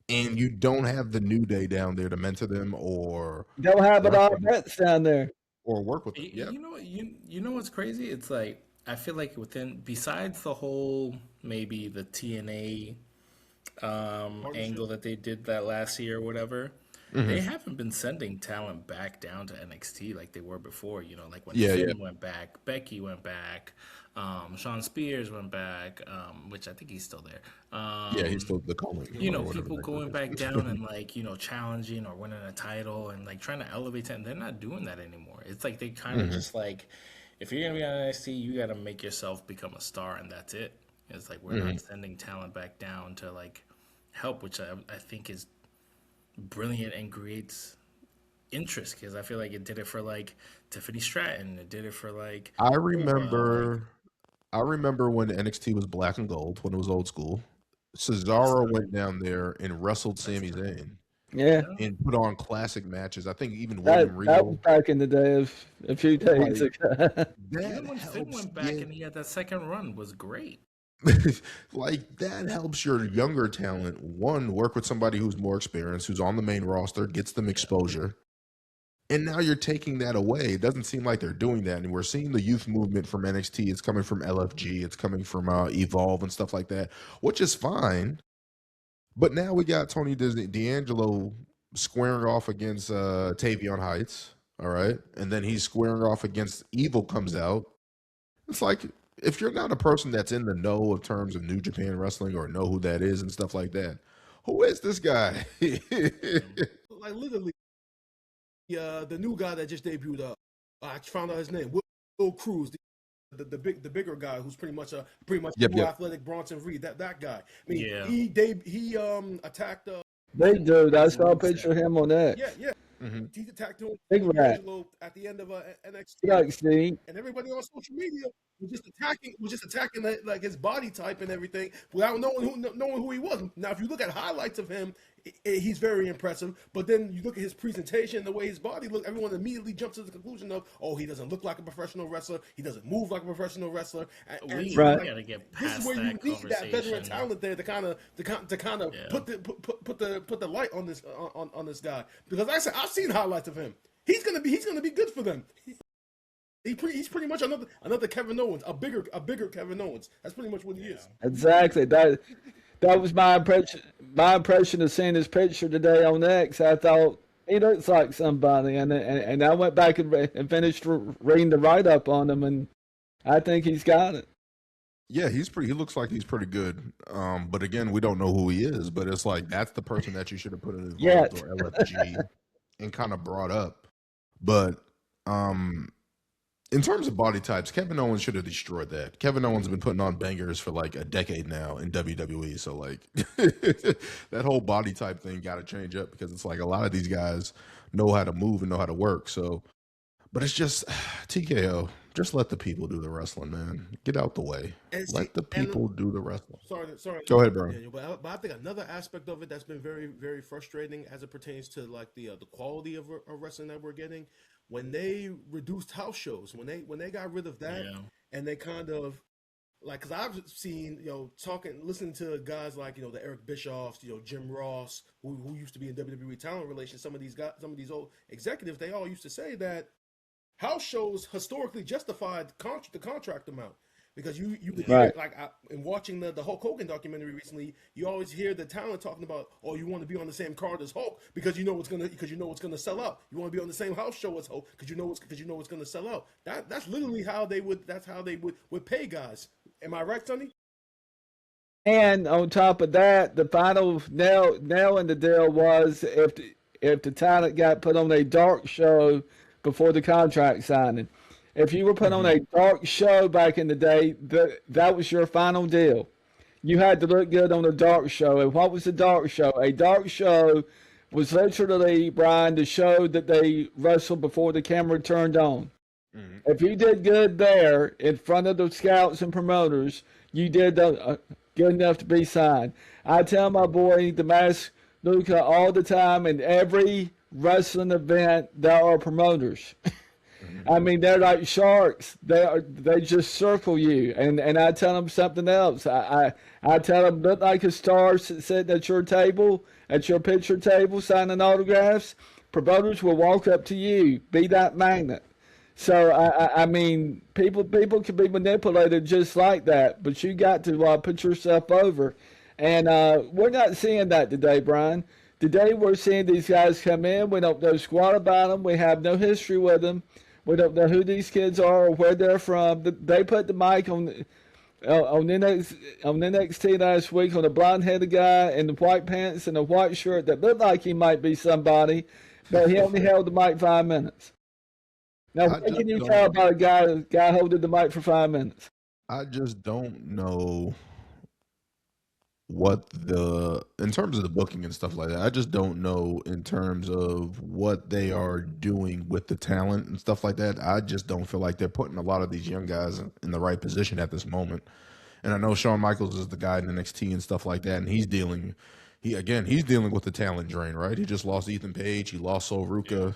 Speaker 1: and you don't have the New Day down there to mentor them or
Speaker 5: Don't have it all vets down there.
Speaker 1: Or work with them.
Speaker 4: Yeah. You know what's crazy? It's like I feel like besides the whole maybe the TNA angle that they did that last year or whatever, they haven't been sending talent back down to NXT like they were before. You know, like when Finn went back, Becky went back, Sean Spears went back, which I think he's still there.
Speaker 1: He's still the calling.
Speaker 4: You know, people going back down and like, you know, challenging or winning a title and like trying to elevate it. They're not doing that anymore. It's like they kind of just like, if you're gonna be on NXT, you got to make yourself become a star, and that's it. It's like we're not sending talent back down to like help, which I think is brilliant and creates interest, because I feel like it did it for like Tiffany Stratton. It did it for like
Speaker 1: I remember when NXT was black and gold, when it was old school. Cesaro went down there and wrestled Sami Zayn.
Speaker 5: Yeah.
Speaker 1: And put on classic matches. I think even
Speaker 5: That
Speaker 1: William Regal.
Speaker 5: was back in the day of a few days ago.
Speaker 4: even when Finn went back and he had that second run was great.
Speaker 1: Like that helps your younger talent one work with somebody who's more experienced, who's on the main roster, gets them exposure. And now you're taking that away. It doesn't seem like they're doing that. And we're seeing the youth movement from NXT. It's coming from LFG. It's coming from Evolve and stuff like that, which is fine. But now we got Tony D'Angelo squaring off against Tavion Heights. All right. And then he's squaring off against Evil comes out. It's like, if you're not a person that's in the know of terms of New Japan Wrestling or know who that is and stuff like that, who is this guy?
Speaker 3: Like literally, the new guy that just debuted. I found out his name, Will Cruz, the bigger guy who's pretty much
Speaker 1: Yep.
Speaker 3: athletic Bronson Reed. That guy. I mean,
Speaker 4: Yeah.
Speaker 3: he attacked.
Speaker 5: They do. I saw a picture of him on that.
Speaker 3: Yeah.
Speaker 1: Mhm.
Speaker 3: He attacked him
Speaker 5: Big rat.
Speaker 3: at the end of NXT.
Speaker 5: NXT.
Speaker 3: And everybody on social media was just attacking like his body type and everything without knowing who he was. Now, if you look at highlights of him, he's very impressive. But then you look at his presentation, the way his body looks, everyone immediately jumps to the conclusion of, oh, he doesn't look like a professional wrestler. He doesn't move like a professional wrestler. And
Speaker 4: We
Speaker 5: Right.
Speaker 4: gotta get
Speaker 3: this
Speaker 4: past
Speaker 3: is where you
Speaker 4: that
Speaker 3: need that veteran
Speaker 4: conversation.
Speaker 3: talent there to kind of
Speaker 4: Yeah.
Speaker 3: put the light on this guy, because like I said, I've seen highlights of him. He's gonna be good for them. He's pretty much another Kevin Owens, a bigger Kevin Owens. That's pretty much what he is.
Speaker 5: Exactly. That was my impression. My impression of seeing his picture today on X. I thought he looks like somebody, and I went back and finished reading the write up on him, and I think he's got it.
Speaker 1: Yeah, he looks like he's pretty good. But again, we don't know who he is. But it's like that's the person that you should have put in
Speaker 5: Yet.
Speaker 1: Evolved or LFG and kind of brought up. But in terms of body types, Kevin Owens should have destroyed that. Kevin Owens has been putting on bangers for like a decade now in WWE. So like that whole body type thing got to change up, because it's like a lot of these guys know how to move and know how to work. So, but it's just TKO. Just let the people do the wrestling, man. Get out the way.
Speaker 3: And see-
Speaker 1: Let the
Speaker 3: and-
Speaker 1: people do the wrestling.
Speaker 3: Sorry.
Speaker 1: Go ahead, bro.
Speaker 3: Daniel, but I think another aspect of it that's been very, very frustrating as it pertains to like the quality of wrestling that we're getting, when they reduced house shows, when they got rid of that,
Speaker 4: Yeah.
Speaker 3: and they kind of like, because I've seen, listening to guys like, the Eric Bischoffs, Jim Ross, who used to be in WWE Talent Relations, some of these old executives, they all used to say that house shows historically justified the contract amount. Because you would hear,
Speaker 5: Right.
Speaker 3: like in watching the Hulk Hogan documentary recently, you always hear the talent talking about, oh, you want to be on the same card as Hulk because you know it's gonna sell out. You want to be on the same house show as Hulk because you know it's gonna sell out. That's literally how they would pay guys. Am I right, Sonny?
Speaker 5: And on top of that, the final nail in the deal was if the talent got put on a dark show before the contract signing. If you were put on a dark show back in the day, that was your final deal. You had to look good on a dark show. And what was a dark show? A dark show was literally, Brian, the show that they wrestled before the camera turned on. If you did good there in front of the scouts and promoters, you did good enough to be signed. I tell my boy, the Mask Luca, all the time, in every wrestling event, there are promoters. I mean, they're like sharks. They just circle you, and I tell them something else. I tell them, look like a star sitting at your table, at your picture table, signing autographs. Promoters will walk up to you, be that magnet. So I mean, people can be manipulated just like that, but you got to put yourself over, and we're not seeing that today, Brian. Today we're seeing these guys come in. We don't know squat about them. We have no history with them. We don't know who these kids are or where they're from. They put the mic on NXT last week on a blonde-headed guy in the white pants and a white shirt that looked like he might be somebody, but he only held the mic 5 minutes. Now, what can you tell about a guy holding the mic for 5 minutes?
Speaker 1: I just don't know in terms of the booking and stuff like that. I just don't know in terms of what they are doing with the talent and stuff like that. I just don't feel like they're putting a lot of these young guys in the right position at this moment. And I know Shawn Michaels is the guy in NXT and stuff like that, and he's dealing he's dealing with the talent drain, right? He just lost Ethan Page, he lost Sol Ruka,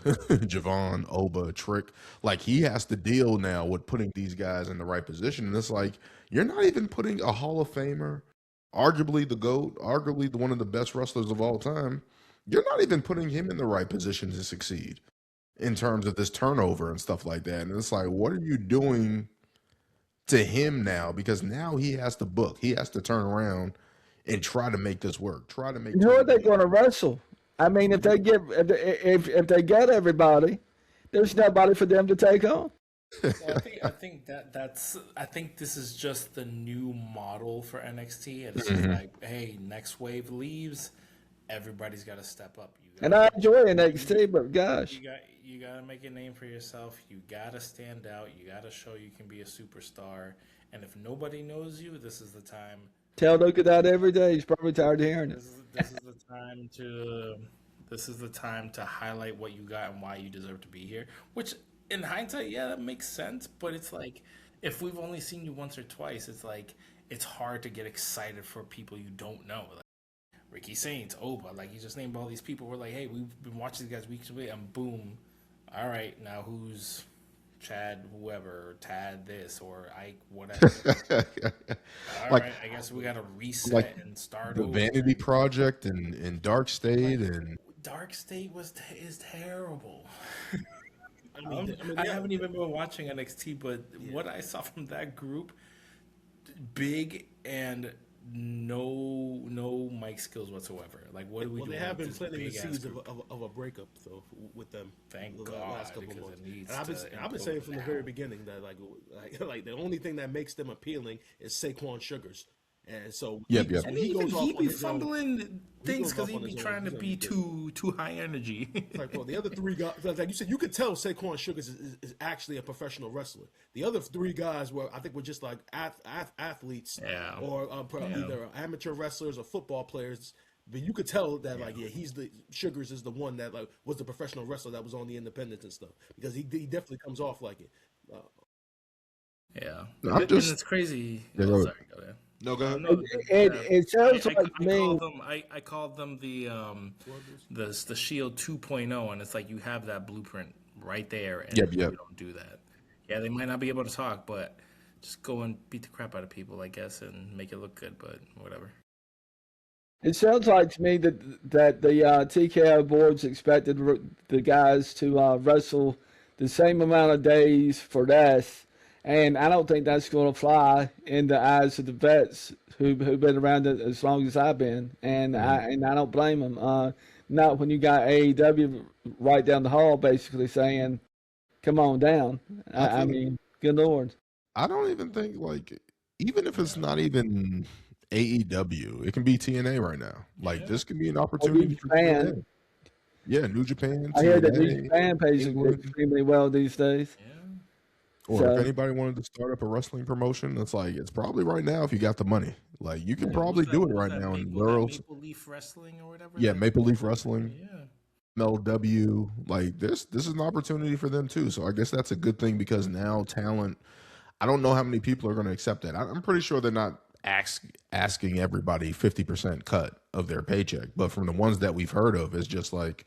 Speaker 1: Javon, Oba, Trick. Like he has to deal now with putting these guys in the right position. And it's like you're not even putting a Hall of Famer, arguably the GOAT, arguably one of the best wrestlers of all time. You're not even putting him in the right position to succeed in terms of this turnover and stuff like that. And it's like, what are you doing to him now? Because now he has to book. He has to turn around and try to make this work. Try to make.
Speaker 5: And who are they going to wrestle? I mean, if they get if they get everybody, there's nobody for them to take on.
Speaker 4: Well, I think this is just the new model for NXT, and it's just like, hey, next wave leaves, everybody's got to step up.
Speaker 5: And I enjoy NXT, but gosh,
Speaker 4: you got to make a name for yourself. You got to stand out. You got to show you can be a superstar. And if nobody knows you, this is the time.
Speaker 5: Tell Luka that every day. He's probably tired of hearing it.
Speaker 4: This is the time to highlight what you got and why you deserve to be here. Which, in hindsight, yeah, that makes sense. But it's like, if we've only seen you once or twice, it's like it's hard to get excited for people you don't know. Like Ricky Saints, Oba, like you just named all these people. We're like, hey, we've been watching these guys weeks away, and boom, all right, now who's Chad, whoever, or Tad this, or Ike, whatever. All right, I guess we got to reset and start
Speaker 1: the
Speaker 4: over.
Speaker 1: Vanity Project and Dark State and
Speaker 4: Dark State is terrible. I haven't even been watching NXT, but what I saw from that group, big and no mic skills whatsoever. Like, what do we do?
Speaker 3: They have been
Speaker 4: with this
Speaker 3: planting the
Speaker 4: big-ass
Speaker 3: seeds
Speaker 4: group?
Speaker 3: of a breakup, though, with them.
Speaker 4: Thank
Speaker 3: the
Speaker 4: God,
Speaker 3: last couple
Speaker 4: because
Speaker 3: months.
Speaker 4: it needs
Speaker 3: And I've been saying from the
Speaker 4: now.
Speaker 3: very beginning that like the only thing that makes them appealing is Saquon Sugars. And so
Speaker 1: Yep.
Speaker 4: And
Speaker 3: he goes off
Speaker 4: he'd
Speaker 3: on
Speaker 4: be
Speaker 3: his own.
Speaker 4: fumbling things because
Speaker 3: goes off
Speaker 4: he'd
Speaker 3: on
Speaker 4: be
Speaker 3: his own.
Speaker 4: trying to
Speaker 3: He's
Speaker 4: be
Speaker 3: gonna
Speaker 4: too high energy.
Speaker 3: Like, bro, the other three guys, like you said, you could tell Saquon Sugars is actually a professional wrestler. The other three guys were just like athletes,
Speaker 4: Yeah.
Speaker 3: or either amateur wrestlers or football players. But you could tell that, Sugars is the one that was the professional wrestler that was on the independents and stuff, because he definitely comes off like it.
Speaker 4: Yeah,
Speaker 1: I'm
Speaker 4: and
Speaker 1: just-
Speaker 4: it's crazy.
Speaker 1: Yeah,
Speaker 4: Oh,
Speaker 1: go
Speaker 4: sorry, go ahead.
Speaker 1: No, go ahead.
Speaker 4: No,
Speaker 5: It sounds like me.
Speaker 4: I called them the Shield 2.0, and it's like you have that blueprint right there, and
Speaker 1: Yep.
Speaker 4: you don't do that. Yeah, they might not be able to talk, but just go and beat the crap out of people, I guess, and make it look good. But whatever.
Speaker 5: It sounds like to me that the TKO boards expected the guys to wrestle the same amount of days for less, and I don't think that's going to fly in the eyes of the vets who've been around as long as I've been, and I don't blame them. Not when you got AEW right down the hall basically saying, "Come on down." I mean, good Lord.
Speaker 1: I don't even think even if it's not even AEW, it can be TNA right now. This can be an opportunity for
Speaker 5: Japan.
Speaker 1: TNA. Yeah, New Japan.
Speaker 5: I hear that
Speaker 1: TNA,
Speaker 5: New Japan pays extremely well these days.
Speaker 4: Yeah.
Speaker 1: Or
Speaker 5: So-
Speaker 1: if anybody wanted to start up a wrestling promotion, it's probably right now if you got the money. You can probably do it right now in worlds.
Speaker 4: Maple Leaf Wrestling or whatever.
Speaker 1: Yeah, Maple Leaf Wrestling,
Speaker 4: Yeah.
Speaker 1: MLW. This is an opportunity for them too. So I guess that's a good thing, because now talent. I don't know how many people are going to accept that. I'm pretty sure they're not asking everybody 50% cut of their paycheck, but from the ones that we've heard of, it's just like,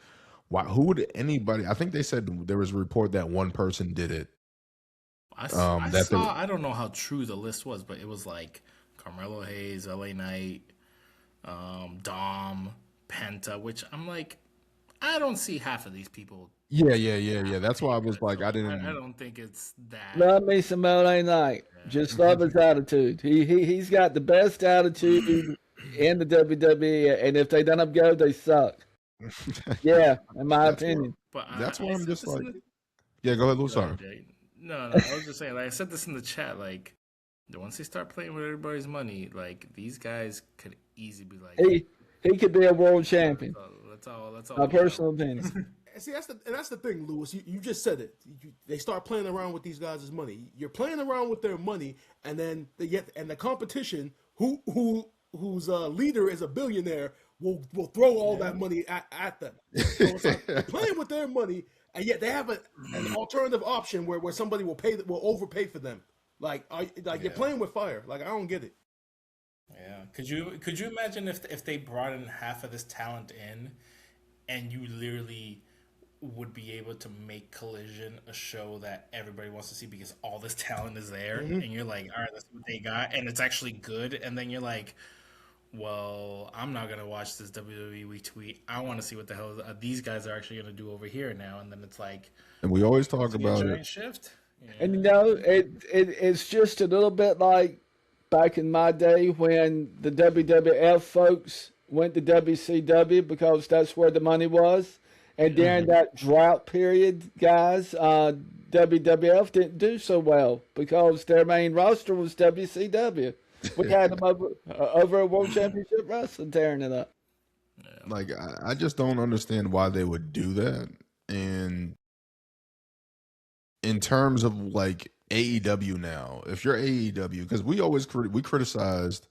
Speaker 1: why? Who would anybody? I think they said there was a report that one person did it.
Speaker 4: I don't know how true the list was, but it was like Carmelo Hayes, LA Knight, Dom, Penta, which I'm like, I don't see half of these people.
Speaker 1: Yeah. That's why I was like, I didn't.
Speaker 4: I don't think it's that.
Speaker 5: Love me some LA Knight. Just love his attitude. He's got the best attitude in the WWE, and if they don't go, they suck. Yeah, in my opinion.
Speaker 4: But
Speaker 1: That's why I'm
Speaker 4: said
Speaker 1: just
Speaker 4: this in
Speaker 1: like,
Speaker 4: the-
Speaker 1: yeah. Go ahead, Lou. Sorry.
Speaker 4: No, I was just saying. I said this in the chat. Once they start playing with everybody's money, these guys could easily be like,
Speaker 5: He could be a world champion.
Speaker 4: That's all.
Speaker 5: My personal opinion.
Speaker 3: See, that's the thing, Lewis. You just said it. They start playing around with these guys' money. You're playing around with their money, and then the competition, whose leader is a billionaire, will throw all that money at them. So it's like you're playing with their money, and yet they have an alternative option where somebody will overpay for them. You're playing with fire. I don't get it.
Speaker 4: Yeah. Could you imagine if they brought in half of this talent in, and you literally would be able to make Collision a show that everybody wants to see because all this talent is there, and you're like, all right, let's see what they got, and it's actually good, and then you're like, well, I'm not gonna watch this WWE Week to Week. I want to see what the hell these guys are actually gonna do over here now, and then it's like
Speaker 1: And we always talk
Speaker 4: a
Speaker 1: about
Speaker 4: giant
Speaker 1: it.
Speaker 4: shift. Yeah.
Speaker 5: And it's just a little bit like back in my day when the WWF folks went to WCW because that's where the money was. And during that drought period, guys, WWF didn't do so well because their main roster was WCW. We had them over a World Championship Wrestling tearing it up.
Speaker 1: Like, I just don't understand why they would do that. And in terms of like AEW now, if you're AEW, because we always criticized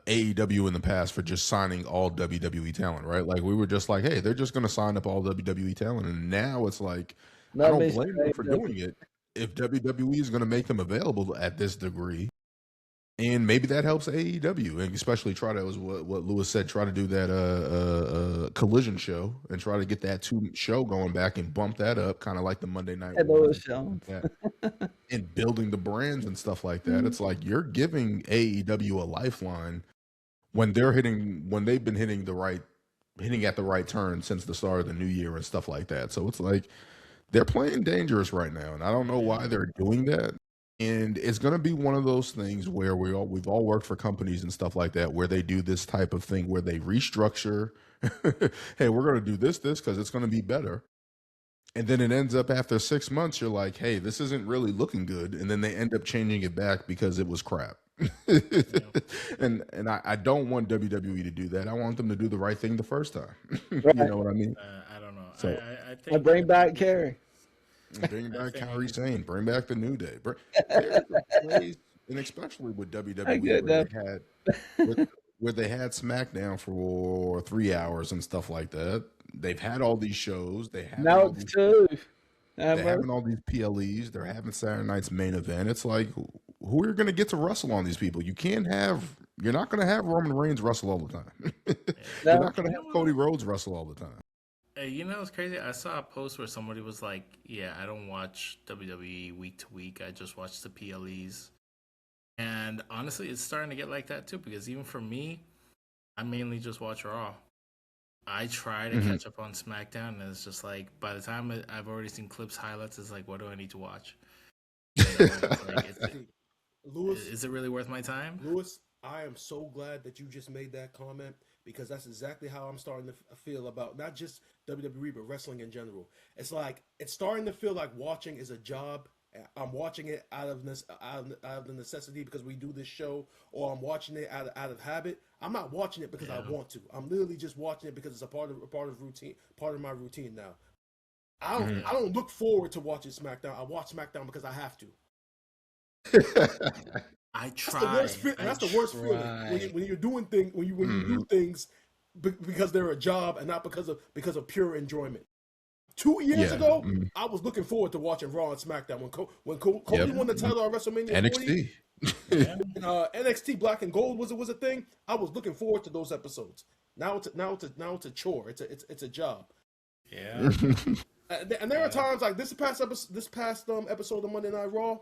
Speaker 1: AEW in the past for just signing all WWE talent, right? Like we were just like, hey, they're just going to sign up all WWE talent, and now it's like I
Speaker 5: Let me
Speaker 1: don't blame them for
Speaker 5: say,
Speaker 1: doing it if WWE is going to make them available at this degree. And maybe that helps AEW, and especially try to, was what Lewis said, try to do that Collision show and try to get that show going back and bump that up, kind of like the Monday Night
Speaker 5: Hey,
Speaker 1: Wars
Speaker 5: Lewis
Speaker 1: and stuff
Speaker 5: Jones.
Speaker 1: like that. And building the brands and stuff like that. It's like you're giving AEW a lifeline when they've been hitting at the right turn since the start of the new year and stuff like that. So it's like they're playing dangerous right now, and I don't know why they're doing that. And it's going to be one of those things where we've all worked for companies and stuff like that, where they do this type of thing where they restructure. Hey, we're going to do this because it's going to be better. And then it ends up after 6 months, you're like, hey, this isn't really looking good. And then they end up changing it back because it was crap. And I don't want WWE to do that. I want them to do the right thing the first time. You
Speaker 5: Right.
Speaker 1: know what I mean?
Speaker 4: I don't know.
Speaker 1: So-
Speaker 4: I
Speaker 5: I
Speaker 4: think
Speaker 5: bring back Kerry.
Speaker 1: Bring back Kyrie Sane. Bring back the New Day. There's a place, and especially with WWE,
Speaker 5: get
Speaker 1: where they had SmackDown for 3 hours and stuff like that. They've had all these shows.
Speaker 5: Now it's two.
Speaker 1: They're having all these PLEs. They're having Saturday night's main event. It's like, who are going to get to wrestle on these people? You're not going to have Roman Reigns wrestle all the time. You're not going to have Cody Rhodes wrestle all the time.
Speaker 4: Hey, you know what's crazy? I saw a post where somebody was like, yeah, I don't watch WWE week to week. I just watch the PLEs. And honestly, it's starting to get like that too, because even for me, I mainly just watch Raw. I try to catch up on SmackDown, and it's just like, by the time I've already seen clips, highlights, it's like, what do I need to watch? You know, it's like,
Speaker 3: Lewis,
Speaker 4: is it really worth my time?
Speaker 3: Lewis, I am so glad that you just made that comment, because that's exactly how I'm starting to feel about not just WWE but wrestling in general. It's like it's starting to feel like watching is a job. I'm watching it out of the necessity because we do this show, or I'm watching it out of habit. I'm not watching it because I want to. I'm literally just watching it because it's a part of routine, part of my routine now. I don't look forward to watching SmackDown. I watch SmackDown because I have to.
Speaker 4: I try.
Speaker 3: That's the worst feeling when you're doing things when you do things because they're a job and not because of pure enjoyment. 2 years ago, I was looking forward to watching Raw and SmackDown when Cody won the title at WrestleMania 40.
Speaker 1: NXT.
Speaker 3: NXT Black and Gold was a thing. I was looking forward to those episodes. Now it's a chore. It's a job.
Speaker 4: Yeah.
Speaker 3: And there are times like this past episode of Monday Night Raw.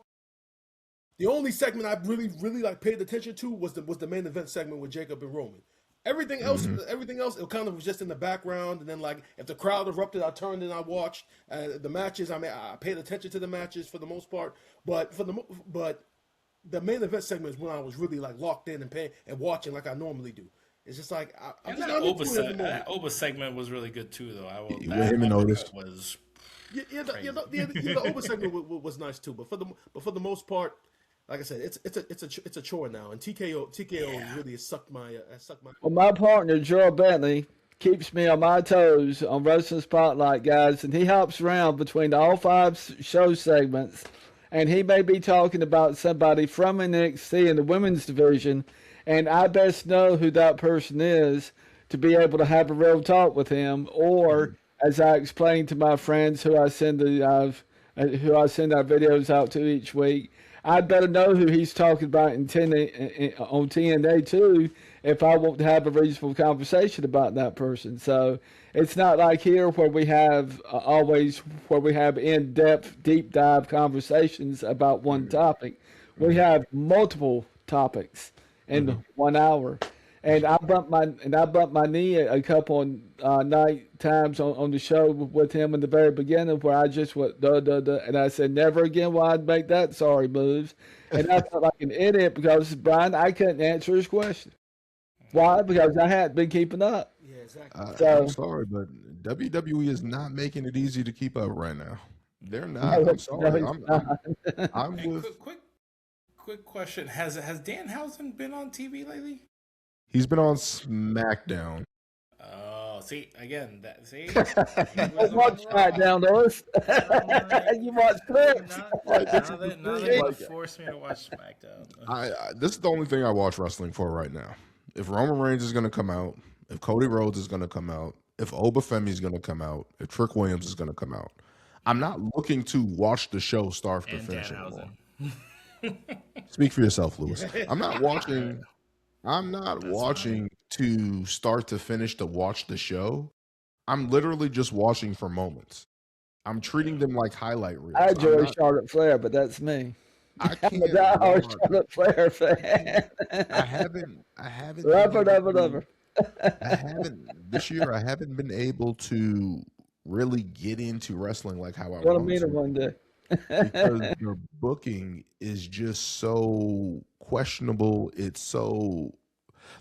Speaker 3: The only segment I really like paid attention to was the main event segment with Jacob and Roman. Everything else, it kind of was just in the background. And then, like, if the crowd erupted, I turned and I watched the matches. I mean, I paid attention to the matches for the most part. But the main event segment is when I was really like locked in and watching like I normally do. It's just like
Speaker 4: that Oba segment was really good too, though.
Speaker 1: With him and Otis
Speaker 4: was
Speaker 3: the Oba segment was nice too. But for the most part, like I said, it's a chore now, and TKO really has sucked my.
Speaker 5: Well, my partner Joel Bentley keeps me on my toes on Wrestling Spotlight, guys, and he hops around between all 5 show segments, and he may be talking about somebody from NXT in the women's division, and I best know who that person is to be able to have a real talk with him, or as I explained to my friends who I send our videos out to each week, I better know who he's talking about on TNA too, if I want to have a reasonable conversation about that person. So it's not like here where we have in-depth, deep dive conversations about one topic. We have multiple topics in 1 hour. And I bumped my knee a couple of night times on the show with him in the very beginning, where I just went duh duh duh, and I said never again will I make that sorry moves, and I felt like an idiot because Brian, I couldn't answer his question. Why? Because I hadn't been keeping up.
Speaker 3: Yeah, exactly.
Speaker 1: I'm sorry, but WWE is not making it easy to keep up right now. They're not.
Speaker 5: No,
Speaker 1: I'm sorry.
Speaker 5: no, it's not.
Speaker 1: I'm
Speaker 4: Hey,
Speaker 1: with.
Speaker 4: quick question: Has Danhausen been on TV lately?
Speaker 1: He's been on SmackDown.
Speaker 4: Oh, see again.
Speaker 5: Don't watch SmackDown, Lewis. You watch clips.
Speaker 4: Now that you forced me to watch SmackDown.
Speaker 1: This is the only thing I watch wrestling for right now. If Roman Reigns is going to come out, if Cody Rhodes is going to come out, if Obafemi is going to come out, if Trick Williams is going to come out, I'm not looking to watch the show start to finish anymore. Speak for yourself, Lewis. I'm not watching to start to finish to watch the show. I'm literally just watching for moments. I'm treating them like highlight reels.
Speaker 5: I enjoy Charlotte Flair, but that's me.
Speaker 1: I
Speaker 5: I'm a
Speaker 1: can't.
Speaker 5: diehard Charlotte Flair fan.
Speaker 1: I haven't.
Speaker 5: Love her.
Speaker 1: I haven't this year. I haven't been able to really get into wrestling like how I
Speaker 5: Want to
Speaker 1: want
Speaker 5: meet her
Speaker 1: to,
Speaker 5: one day.
Speaker 1: because their booking is just so questionable. It's so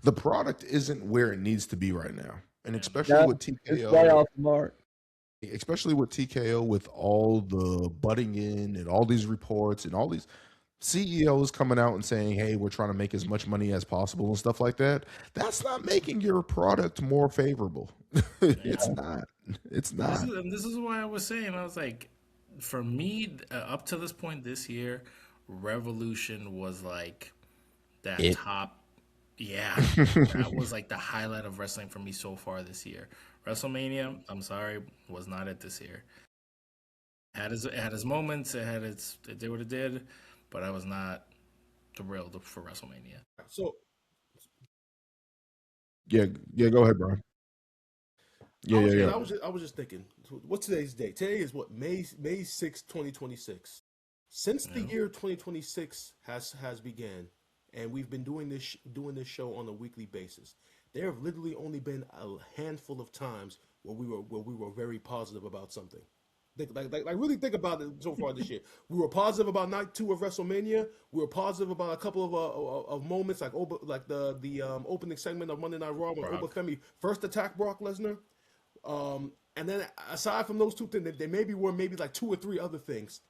Speaker 1: the product isn't where it needs to be right now, and especially
Speaker 5: No,
Speaker 1: with
Speaker 5: it's way
Speaker 1: TKO,
Speaker 5: off the mark.
Speaker 1: with all the butting in and all these reports and all these CEOs coming out and saying, "Hey, we're trying to make as much money as possible" and stuff like that. That's not making your product more favorable. It's not. It's not.
Speaker 4: This is why I was saying, I was like, for me, up to this point this year, Revolution was like that top. Yeah, that was like the highlight of wrestling for me so far this year. WrestleMania, I'm sorry, was not it this year. It had its moments. It did what it did, but I was not thrilled for WrestleMania.
Speaker 3: So
Speaker 1: Yeah, go ahead, Brian. Yeah.
Speaker 3: I was just thinking, what's today's date? Today is what, May 6th, 2026. Since the year 2026 has began, and we've been doing this show on a weekly basis, there have literally only been a handful of times where we were very positive about something. Like really think about it so far this year. We were positive about night 2 of WrestleMania. We were positive about a couple of moments like the opening segment of Monday Night Raw when Obafemi first attacked Brock Lesnar. And then aside from those two things, there maybe were like 2 or 3 other things,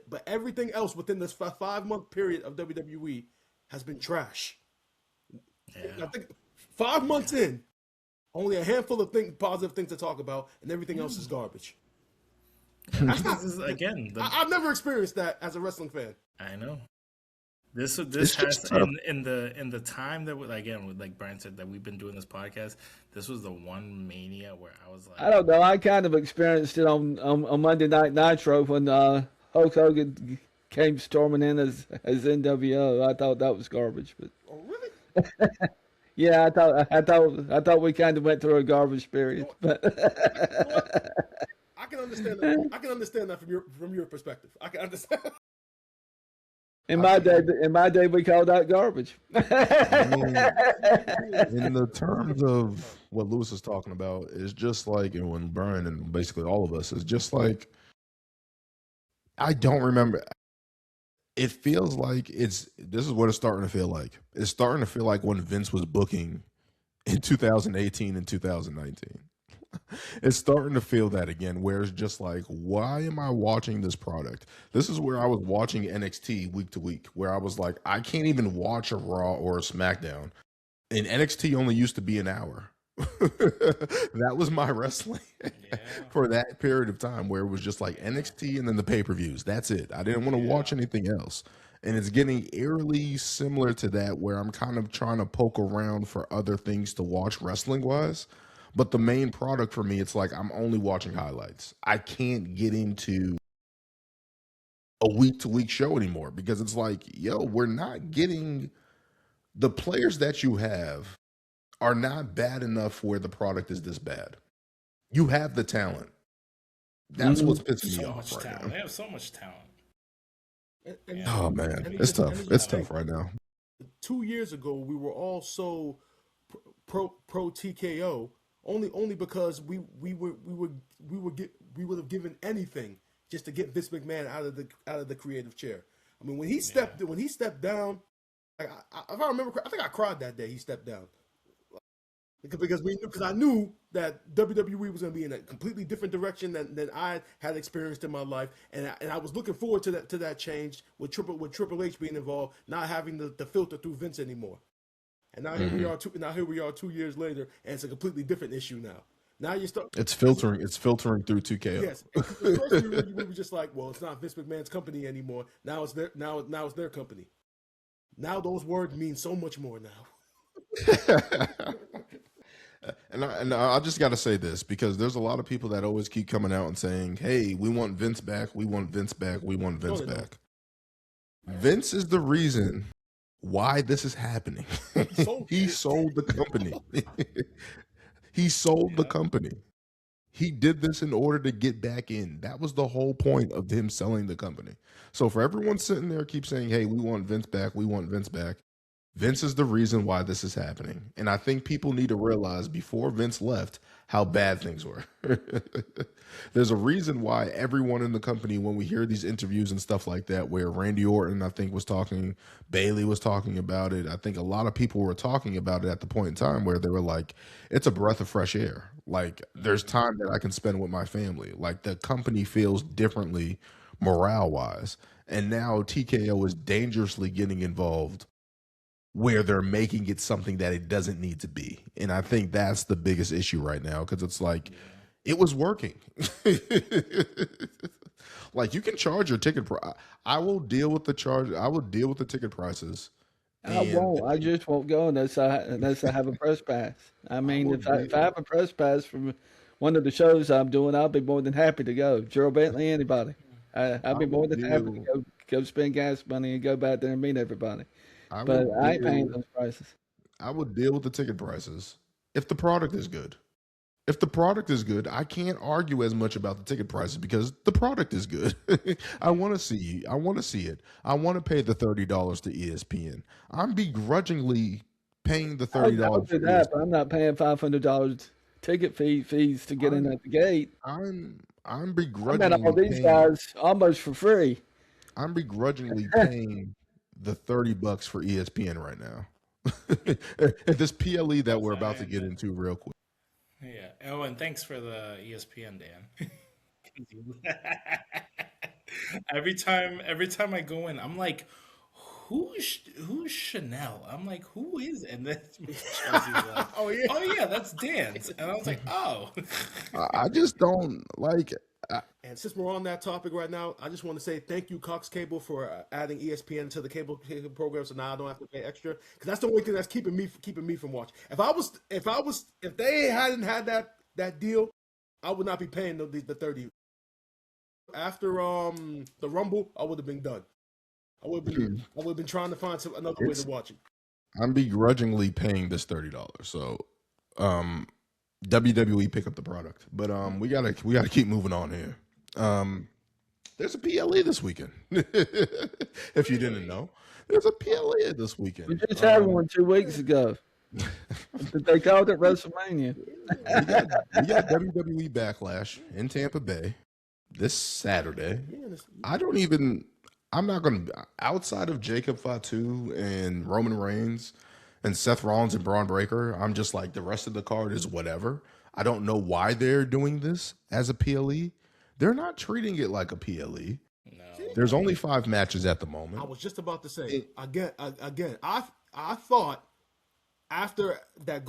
Speaker 3: but everything else within this 5-month period of WWE has been trash. Yeah. I think 5 months in, only a handful of positive things to talk about, and everything else is garbage.
Speaker 4: This is again.
Speaker 3: I've never experienced that as a wrestling fan.
Speaker 4: I know. This has in the time that again, like Brian said, that we've been doing this podcast. This was the one Mania where I was like,
Speaker 5: I don't know. I kind of experienced it on Monday Night Nitro when Hulk Hogan came storming in as NWO. I thought that was garbage, but
Speaker 3: oh really?
Speaker 5: Yeah, I thought we kind of went through a garbage period, but
Speaker 3: I can understand that. I can understand that from your perspective. I can understand.
Speaker 5: In my day, we called that garbage.
Speaker 1: I mean, in the terms of what Lewis is talking about, it's just like, and when Brian and basically all of us, is just like, I don't remember. It feels like this is what it's starting to feel like. It's starting to feel like when Vince was booking in 2018 and 2019. It's starting to feel that again, where it's just like, why am I watching this product? This is where I was watching NXT week to week, where I was like, I can't even watch a Raw or a SmackDown. And NXT only used to be an hour. That was my wrestling for that period of time, where it was just like NXT and then the pay-per-views. That's it. I didn't want to watch anything else. And it's getting eerily similar to that, where I'm kind of trying to poke around for other things to watch wrestling-wise. But the main product for me, it's like I'm only watching highlights. I can't get into a week to week show anymore because it's like, yo, we're not getting the players that you have are not bad enough where the product is this bad. You have the talent. That's what's pissing me
Speaker 4: So
Speaker 1: off
Speaker 4: much
Speaker 1: right
Speaker 4: talent.
Speaker 1: now.
Speaker 4: They have so much talent.
Speaker 1: Oh man, it's tough. It's tough right now.
Speaker 3: 2 years ago, we were all so pro TKO only because we would have given anything just to get Vince McMahon out of the creative chair. I mean, when he stepped down, if I remember, I think I cried that day he stepped down because I knew that WWE was going to be in a completely different direction than I had experienced in my life, and I was looking forward to that change with Triple H being involved, not having the filter through Vince anymore. And now here we are. Here we are 2 years later, and it's a completely different issue now. Now you start.
Speaker 1: It's filtering. It's filtering through 2KO.
Speaker 3: Yes. At first we were just like, well, it's not Vince McMahon's company anymore. Now it's their company. Now those words mean so much more now.
Speaker 1: And I just got to say this because there's a lot of people that always keep coming out and saying, "Hey, we want Vince back. We want Vince back. We want Vince back." Vince is the reason why this is happening. He sold the company. He sold the company. He did this in order to get back in. That was the whole point of him selling the company. So for everyone sitting there keep saying, "Hey, we want Vince back. We want Vince back." Vince is the reason why this is happening. And I think people need to realize before Vince left how bad things were. There's a reason why everyone in the company, when we hear these interviews and stuff like that, where Randy Orton, I think, was talking, Bailey was talking about it. I think a lot of people were talking about it at the point in time where they were like, it's a breath of fresh air. Like, there's time that I can spend with my family. Like, the company feels differently morale-wise. And now TKO is dangerously getting involved where they're making it something that it doesn't need to be. And I think that's the biggest issue right now because it's like, it was working. Like, you can charge your ticket. I will deal with the charge. I will deal with the ticket prices.
Speaker 5: I won't. I just won't go unless I have a press pass. I mean, if I have a press pass from one of the shows I'm doing, I'll be more than happy to go. Gerald Bentley, anybody. I'll be more than happy to go spend gas money and go back there and meet everybody. But I ain't paying those prices.
Speaker 1: I would deal with the ticket prices if the product is good. If the product is good, I can't argue as much about the ticket prices because the product is good. I want to see. I want to see it. I want to pay the $30 to ESPN. I'm begrudgingly paying the $30.
Speaker 5: I'll do that, but I'm not paying $500 ticket fees to get in at the gate.
Speaker 1: I'm
Speaker 5: I
Speaker 1: begrudgingly
Speaker 5: met all these guys almost for free.
Speaker 1: I'm begrudgingly paying the $30 for ESPN right now. At this PLE that we're about to get into real quick.
Speaker 4: Yeah. Oh, and thanks for the ESPN, Dan. every time I go in, I'm like, who's Chanel? I'm like, who is? And then Chelsea's like, oh yeah, that's Dan's. And I was like, oh.
Speaker 1: I just don't like.
Speaker 3: And since we're on that topic right now, I just want to say thank you, Cox Cable, for adding ESPN to the cable program, so now I don't have to pay extra. Because that's the only thing that's keeping me from watching. If they hadn't had that deal, I would not be paying the $30. After the Rumble, I would have been done. I would have been trying to find another way to watch it.
Speaker 1: I'm begrudgingly paying this $30. So, WWE pick up the product, but we gotta keep moving on here. There's a PLE this weekend. If you didn't know, there's a PLE this weekend.
Speaker 5: We just had one 2 weeks ago. They called it WrestleMania.
Speaker 1: we got WWE Backlash in Tampa Bay this Saturday. I'm not going to, outside of Jacob Fatu and Roman Reigns and Seth Rollins and Braun Breaker, I'm just like, the rest of the card is whatever. I don't know why they're doing this as a PLE. They're not treating it like a PLE. No. There's only 5 matches at the moment.
Speaker 3: I was just about to say, again, I thought after that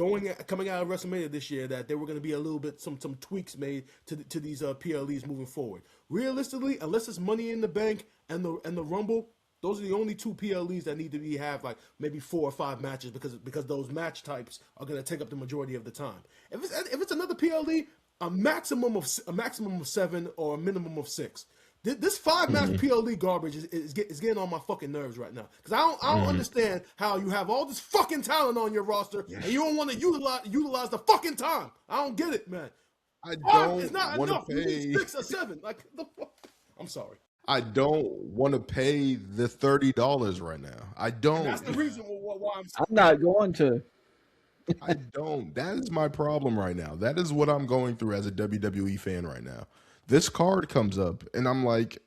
Speaker 3: coming out of WrestleMania this year that there were going to be a little bit some tweaks made to these PLEs moving forward. Realistically, unless it's Money in the Bank and the Rumble, those are the only 2 PLEs that need to have like maybe 4 or 5 matches because those match types are going to take up the majority of the time. If it's another PLE, a maximum of 7 or a minimum of 6. This 5-match PLE garbage is getting on my fucking nerves right now. Because I don't understand how you have all this fucking talent on your roster and you don't want to utilize the fucking time. I don't get it, man.
Speaker 1: I don't
Speaker 3: it's not
Speaker 1: want to
Speaker 3: enough. You
Speaker 1: pay.
Speaker 3: need 6 or 7. Like the fuck. I'm sorry.
Speaker 1: I don't want to pay the $30 right now. I don't.
Speaker 3: And that's the reason why
Speaker 5: I'm not going to.
Speaker 1: I don't. That is my problem right now. That is what I'm going through as a WWE fan right now. This card comes up, and I'm like,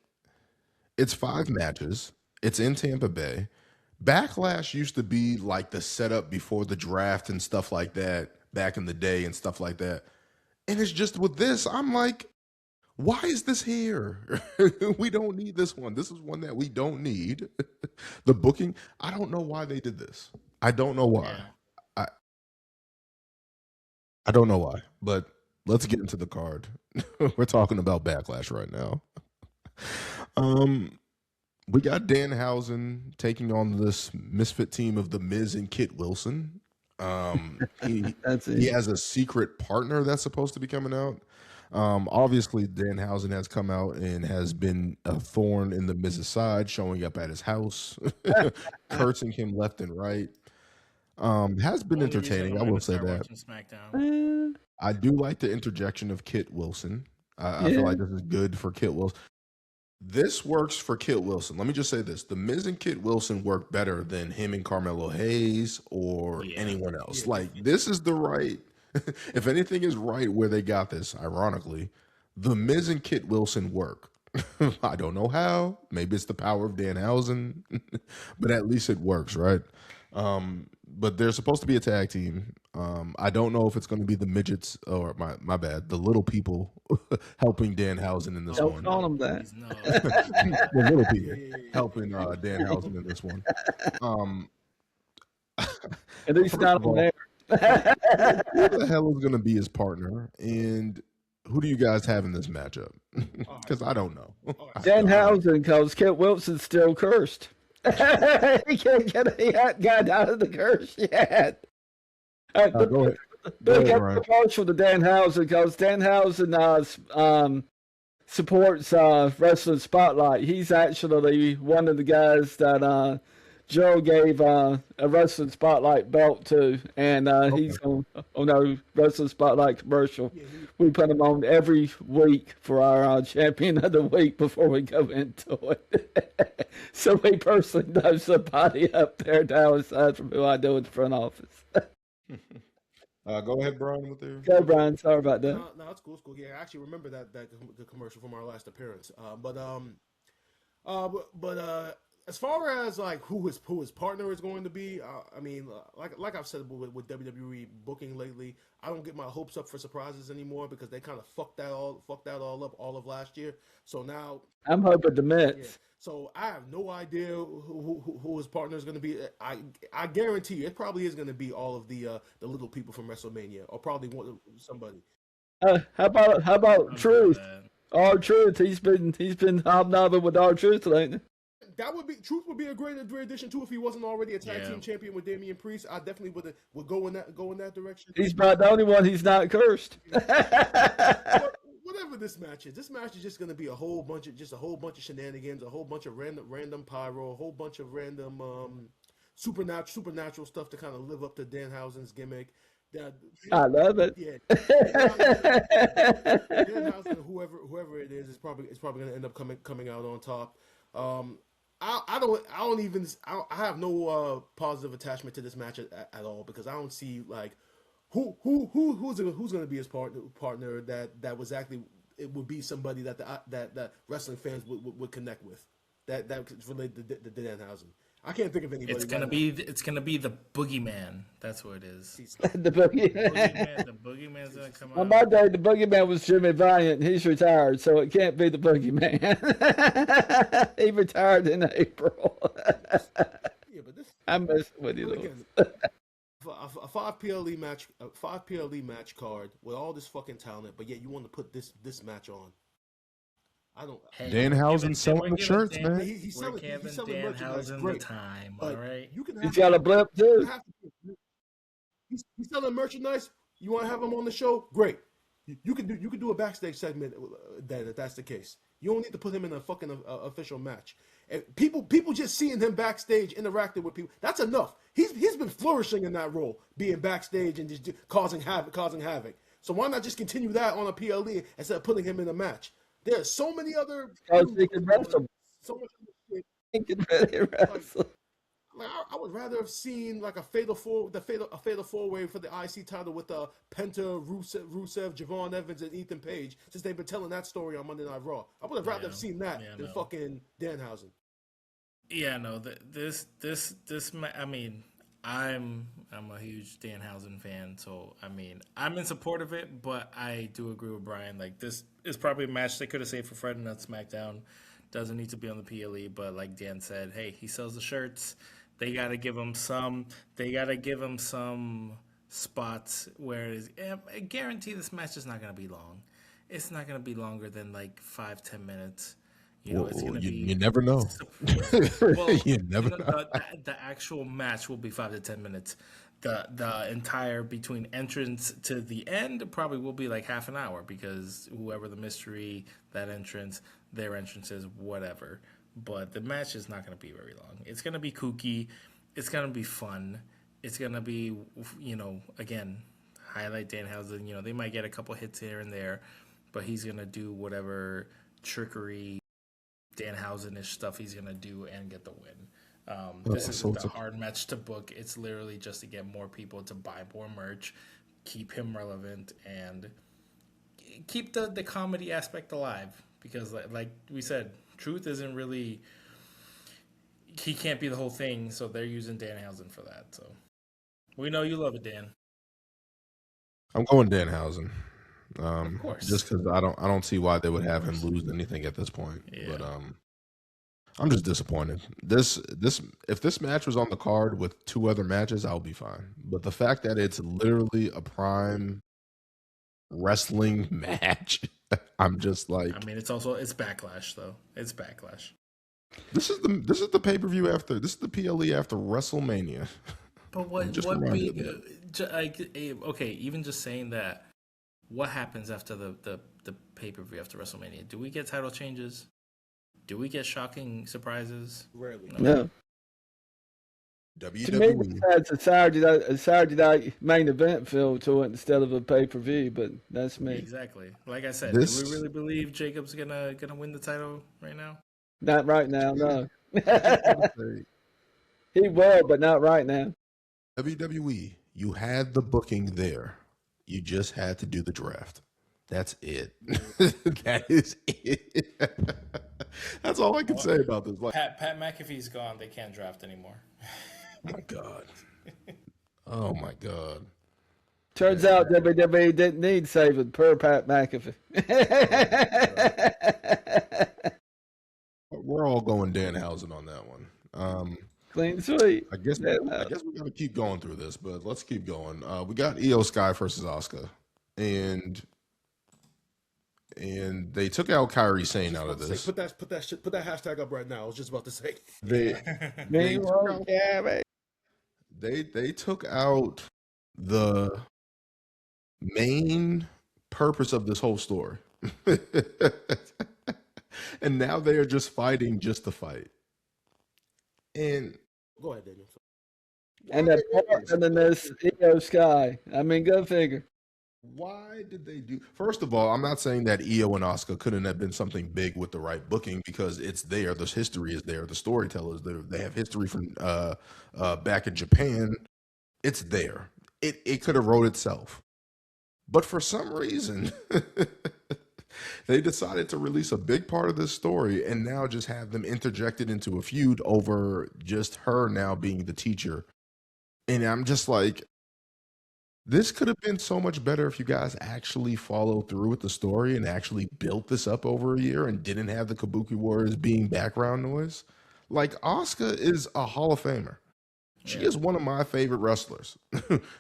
Speaker 1: it's 5 matches. It's in Tampa Bay. Backlash used to be like the setup before the draft and stuff like that back in the day and stuff like that. And it's just with this, I'm like, why is this here? We don't need this one. This is one that we don't need. The booking, I don't know why they did this. I don't know why.
Speaker 4: Yeah.
Speaker 1: I don't know why, but let's get into the card. We're talking about Backlash right now. We got Danhausen taking on this misfit team of The Miz and Kit Wilson. He has a secret partner that's supposed to be coming out. Obviously, Danhausen has come out and has been a thorn in the Miz's side, showing up at his house, cursing him left and right. Has been
Speaker 4: Only reason
Speaker 1: entertaining, I
Speaker 4: wanted
Speaker 1: will
Speaker 4: to
Speaker 1: say
Speaker 4: start
Speaker 1: that.
Speaker 4: watching SmackDown.
Speaker 1: I do like the interjection of Kit Wilson. I feel like this is good for Kit Wilson. This works for Kit Wilson. Let me just say this. The Miz and Kit Wilson work better than him and Carmelo Hayes or anyone else. Like, this is the right... if anything is right where they got this, ironically, The Miz and Kit Wilson work. I don't know how. Maybe it's the power of Danhausen, but at least it works, right? But they're supposed to be a tag team. I don't know if it's going to be the midgets or my bad, the little people helping Danhausen in this one.
Speaker 5: Don't call them that.
Speaker 1: The little people helping Danhausen in this one.
Speaker 5: At least not on there.
Speaker 1: Who the hell is going to be his partner, and who do you guys have in this matchup? Because I don't know.
Speaker 5: Danhausen, because Kit Wilson's still cursed. He can't get out of the curse yet.
Speaker 1: Go ahead.
Speaker 5: Big promotion to Danhausen because Danhausen supports Wrestling Spotlight. He's actually one of the guys that Joe gave a Wrestling Spotlight belt to, and he's on our Wrestling Spotlight commercial. We put him on every week for our Champion of the Week before we go into it. So he personally knows somebody up there now aside from who I do in the front office.
Speaker 1: Go ahead, Brian. With their
Speaker 5: Go, Brian. Sorry about that.
Speaker 3: No, it's cool. It's cool. Yeah, I actually remember that the commercial from our last appearance. But as far as like who his partner is going to be, I mean, like I've said with WWE booking lately, I don't get my hopes up for surprises anymore because they kind of fucked that all up all of last year. So now
Speaker 5: I'm hoping the Mets.
Speaker 3: Yeah, so I have no idea who his partner is going to be. I guarantee you, it probably is going to be all of the little people from WrestleMania, or probably somebody.
Speaker 5: How about Truth? R-Truth. He's been hobnobbing with R-Truth lately.
Speaker 3: Truth would be a great addition too if he wasn't already a tag team champion with Damian Priest. I definitely would go in that direction.
Speaker 5: He's about the only one he's not cursed.
Speaker 3: Whatever this match is just going to be a whole bunch of shenanigans, a whole bunch of random pyro, a whole bunch of random supernatural stuff to kind of live up to Danhausen's gimmick.
Speaker 5: I love it.
Speaker 3: Yeah, Danhausen, whoever it is probably going to end up coming out on top. I have no positive attachment to this match at all because I don't see like who's going to be his partner that was actually it would be somebody that wrestling fans would connect with that's related to Danhausen. I can't think of anybody.
Speaker 4: It's gonna be the Boogeyman. That's what it is.
Speaker 5: The Boogeyman.
Speaker 4: The Boogeyman's gonna come out.
Speaker 5: On my day, the Boogeyman was Jimmy Valiant. He's retired, so it can't be the Boogeyman. He retired in April.
Speaker 3: Yeah, but
Speaker 5: I'm messing with you.
Speaker 3: Again, a 5 PLE match card with all this fucking talent, but yet you want to put this match on. I don't.
Speaker 1: Danhausen selling the shirts, man.
Speaker 3: He's selling merchandise. Great.
Speaker 4: Time,
Speaker 3: but
Speaker 4: all right.
Speaker 5: He's got a blip too.
Speaker 3: He's selling merchandise. You want to have him on the show? Great. You could do a backstage segment then if that's the case. You don't need to put him in a fucking official match. And people just seeing him backstage interacting with people, that's enough. He's been flourishing in that role, being backstage and just causing havoc. So why not just continue that on a PLE instead of putting him in a match? There's so many other.
Speaker 5: Because he can wrestle.
Speaker 3: So much other shit.
Speaker 5: He can really wrestle.
Speaker 3: Like I would rather have seen like a fatal four-way for the IC title with Penta, Rusev, Javon Evans, and Ethan Page, since they've been telling that story on Monday Night Raw. I would have rather have seen that than fucking Danhausen.
Speaker 4: Yeah, no, I mean, I'm a huge Danhausen fan, so I mean, I'm in support of it, but I do agree with Brian. Like, this is probably a match they could have saved for Friday Night SmackDown. Doesn't need to be on the PLE, but like Dan said, hey, he sells the shirts. They gotta give him some. They gotta give him some spots where it is. I guarantee this match is not gonna be long. It's not gonna be longer than like 5-10 minutes. It's gonna be.
Speaker 1: You never know.
Speaker 4: Well,
Speaker 1: you never know.
Speaker 4: The actual match will be 5 to 10 minutes. The entire between entrance to the end probably will be like half an hour because whoever the mystery, that entrance, their entrances, whatever. But the match is not going to be very long. It's going to be kooky. It's going to be fun. It's going to be, again, highlight Danhausen. They might get a couple hits here and there, but he's going to do whatever trickery, Danhausen-ish stuff he's going to do and get the win. This isn't a hard match to book. It's literally just to get more people to buy more merch, keep him relevant, and keep the comedy aspect alive. Because, like we said, Truth isn't really. He can't be the whole thing, so they're using Danhausen for that. So we know you love it, Dan.
Speaker 1: I'm going Danhausen.
Speaker 4: Of course.
Speaker 1: Just because I don't see why they would have him lose anything at this point.
Speaker 4: Yeah.
Speaker 1: But I'm just disappointed. If this match was on the card with 2 other matches, I'll be fine. But the fact that it's literally a prime wrestling match, I'm just like.
Speaker 4: I mean, it's Backlash though. It's Backlash.
Speaker 1: This is the pay-per-view after. This is the PLE after WrestleMania.
Speaker 4: But what big? Okay, even just saying that. What happens after the pay-per-view after WrestleMania? Do we get title changes? Do we get shocking surprises?
Speaker 3: Rarely.
Speaker 5: No.
Speaker 1: WWE.
Speaker 5: To me, it's a Saturday night main event feel to it instead of a pay-per-view, but that's me.
Speaker 4: Exactly. Like I said, do we really believe Jacob's gonna win the title right now?
Speaker 5: Not right now, no. He will, but not right now.
Speaker 1: WWE, you had the booking there. You just had to do the draft. That's it. That is it. That's all I can say about this. Like,
Speaker 4: Pat McAfee's gone. They can't draft anymore.
Speaker 1: my God. Oh my God.
Speaker 5: Turns out WWE didn't need saving per Pat McAfee.
Speaker 1: We're all going Danhausen on that one.
Speaker 5: Clean sweep.
Speaker 1: I guess we got to keep going through this, but let's keep going. We got Io Sky versus Asuka, and they took out Kairi Sane out of this.
Speaker 3: Put that hashtag up right now. I was just about to say.
Speaker 1: They took out the main purpose of this whole story, and now they are just fighting just to fight. And
Speaker 3: go ahead, Daniel.
Speaker 5: And then there's Io Sky. I mean, go figure.
Speaker 1: Why did they do? First of all, I'm not saying that Io and Asuka couldn't have been something big with the right booking because it's there. The history is there. The storytellers there. They have history from back in Japan. It's there. It could have wrote itself. But for some reason, they decided to release a big part of this story and now just have them interjected into a feud over just her now being the teacher. And I'm just like, this could have been so much better if you guys actually followed through with the story and actually built this up over a year and didn't have the Kabuki Warriors being background noise. Like, Asuka is a Hall of Famer. She is one of my favorite wrestlers.